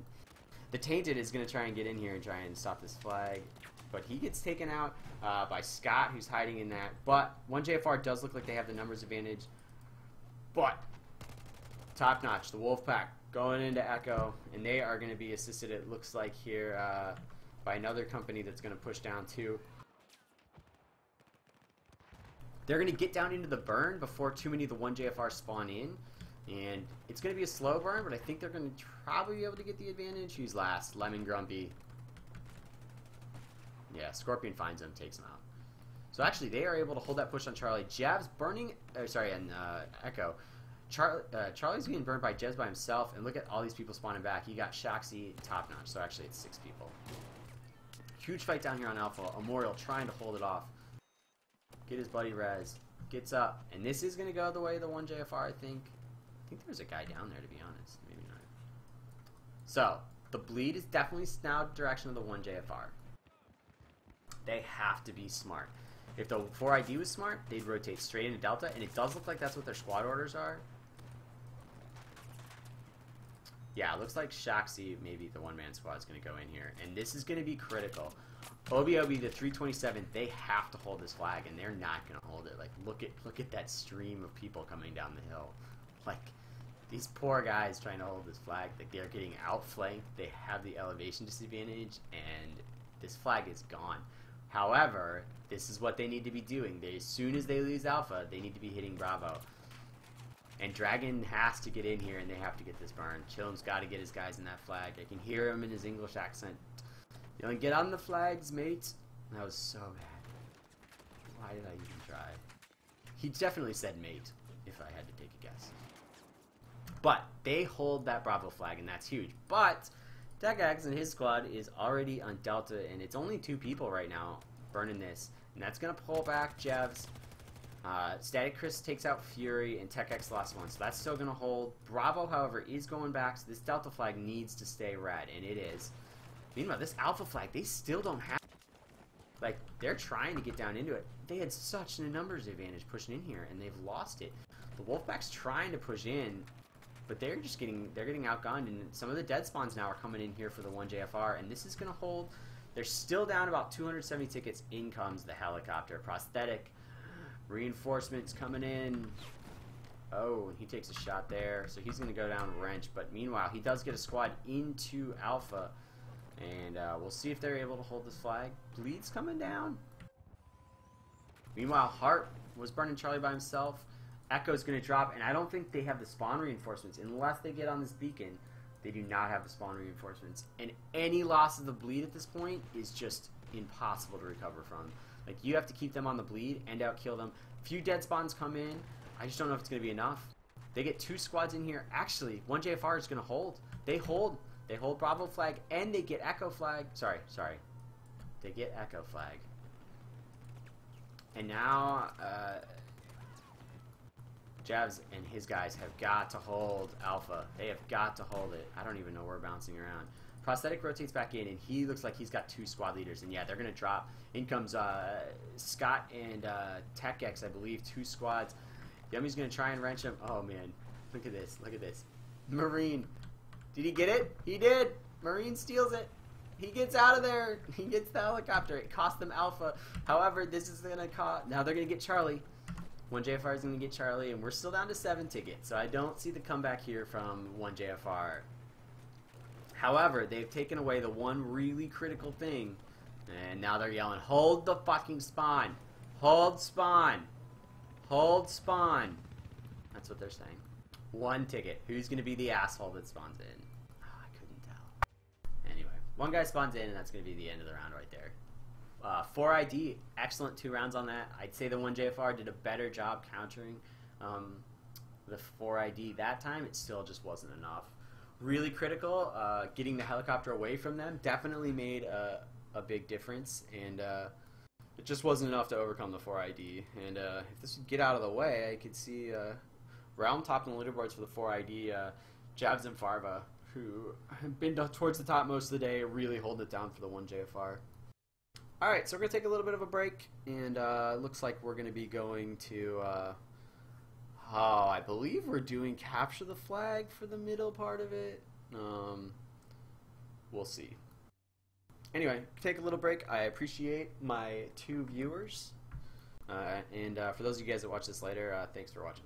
The Tainted is going to try and get in here and try and stop this flag, but he gets taken out by Scott, who's hiding in that. But 1JFR does look like they have the numbers advantage. But Top Notch, the Wolfpack, going into Echo, and they are going to be assisted, it looks like here, by another company that's going to push down too. They're going to get down into the burn before too many of the 1JFR spawn in. And it's going to be a slow burn, but I think they're going to probably be able to get the advantage. Who's last? Lemon Grumpy. Yeah, Scorpion finds him, takes him out. So actually, they are able to hold that push on Charlie. Jab's burning, and Echo. Charlie's being burned by Jebs by himself, and look at all these people spawning back. You got Shoxy, Top Notch, so actually it's 6 people. Huge fight down here on Alpha. Immortal trying to hold it off. Get his buddy Rez. Gets up, and this is going to go the way of the 1JFR, I think. I think there's a guy down there, to be honest. Maybe not. So, the bleed is definitely now the direction of the 1JFR. They have to be smart. If the 4ID was smart, they'd rotate straight into Delta, and it does look like that's what their squad orders are. Yeah, it looks like Shoxy, maybe the one-man squad, is going to go in here, and this is going to be critical. OBOB, the 327, they have to hold this flag, and they're not going to hold it. Like, look at that stream of people coming down the hill. Like, these poor guys trying to hold this flag, like, they're getting outflanked. They have the elevation disadvantage, and this flag is gone. However, this is what they need to be doing. As soon as they lose Alpha, they need to be hitting Bravo. And Dragon has to get in here, and they have to get this burn. Chillum's got to get his guys in that flag. I can hear him in his English accent. You know, get on the flags, mate. That was so bad. Why did I even try? He definitely said mate, if I had to take a guess. But they hold that Bravo flag, and that's huge. But TechX and his squad is already on Delta, and it's only 2 people right now burning this. And that's going to pull back Jebs. Static Chris takes out Fury, and TechX lost one. So that's still going to hold. Bravo, however, is going back. So this Delta flag needs to stay red, and it is. Meanwhile, this Alpha flag, they still don't have. Like, they're trying to get down into it. They had such a numbers advantage pushing in here, and they've lost it. The Wolfpack's trying to push in, but they're getting outgunned, and some of the dead spawns now are coming in here for the 1JFR, and this is going to hold They're still down about 270 tickets. In comes the helicopter. Prosthetic. Reinforcements coming in. Oh, he takes a shot there. So he's going to go down Wrench. But meanwhile, he does get a squad into Alpha. And we'll see if they're able to hold this flag. Bleed's coming down. Meanwhile, Hart was burning Charlie by himself. Echo's going to drop. And I don't think they have the spawn reinforcements. Unless they get on this beacon, they do not have the spawn reinforcements. And any loss of the bleed at this point is just impossible to recover from. Like, you have to keep them on the bleed and outkill them. Few dead spawns come in. I just don't know if it's going to be enough. They get 2 squads in here. Actually, 1 JFR is going to hold. They hold. They hold Bravo flag, and they get Echo flag. Sorry. They get Echo flag. And now, Javs and his guys have got to hold Alpha. They have got to hold it. I don't even know where we're bouncing around. Prosthetic rotates back in, and he looks like he's got 2 squad leaders. And yeah, they're going to drop. In comes Scott and Tech X, I believe, 2 squads. Yummy's going to try and wrench him. Oh, man. Look at this. Look at this. Marine. Did he get it? He did. Marine steals it. He gets out of there. He gets the helicopter. It cost them Alpha. However, this is going to cost... Now they're going to get Charlie. 1 JFR is going to get Charlie, and we're still down to 7 tickets. So I don't see the comeback here from 1 JFR. However, they've taken away the one really critical thing. And now they're yelling, hold the fucking spawn. Hold spawn. Hold spawn. That's what they're saying. 1 ticket. Who's going to be the asshole that spawns in? Oh, I couldn't tell. Anyway, 1 guy spawns in, and that's going to be the end of the round right there. 4 ID, excellent 2 rounds on that. I'd say the 1 JFR did a better job countering the 4 ID that time. It still just wasn't enough. Really critical. Getting the helicopter away from them definitely made a big difference, and it just wasn't enough to overcome the 4 ID. And if this would get out of the way, I could see Realm top in the leaderboards for the 4 ID. Javs and Farva, who have been towards the top most of the day, really holding it down for the 1 JFR. Alright, so we're going to take a little bit of a break, and looks like we're going to be going to, I believe we're doing Capture the Flag for the middle part of it. We'll see. Anyway, take a little break. I appreciate my 2 viewers, and for those of you guys that watch this later, thanks for watching.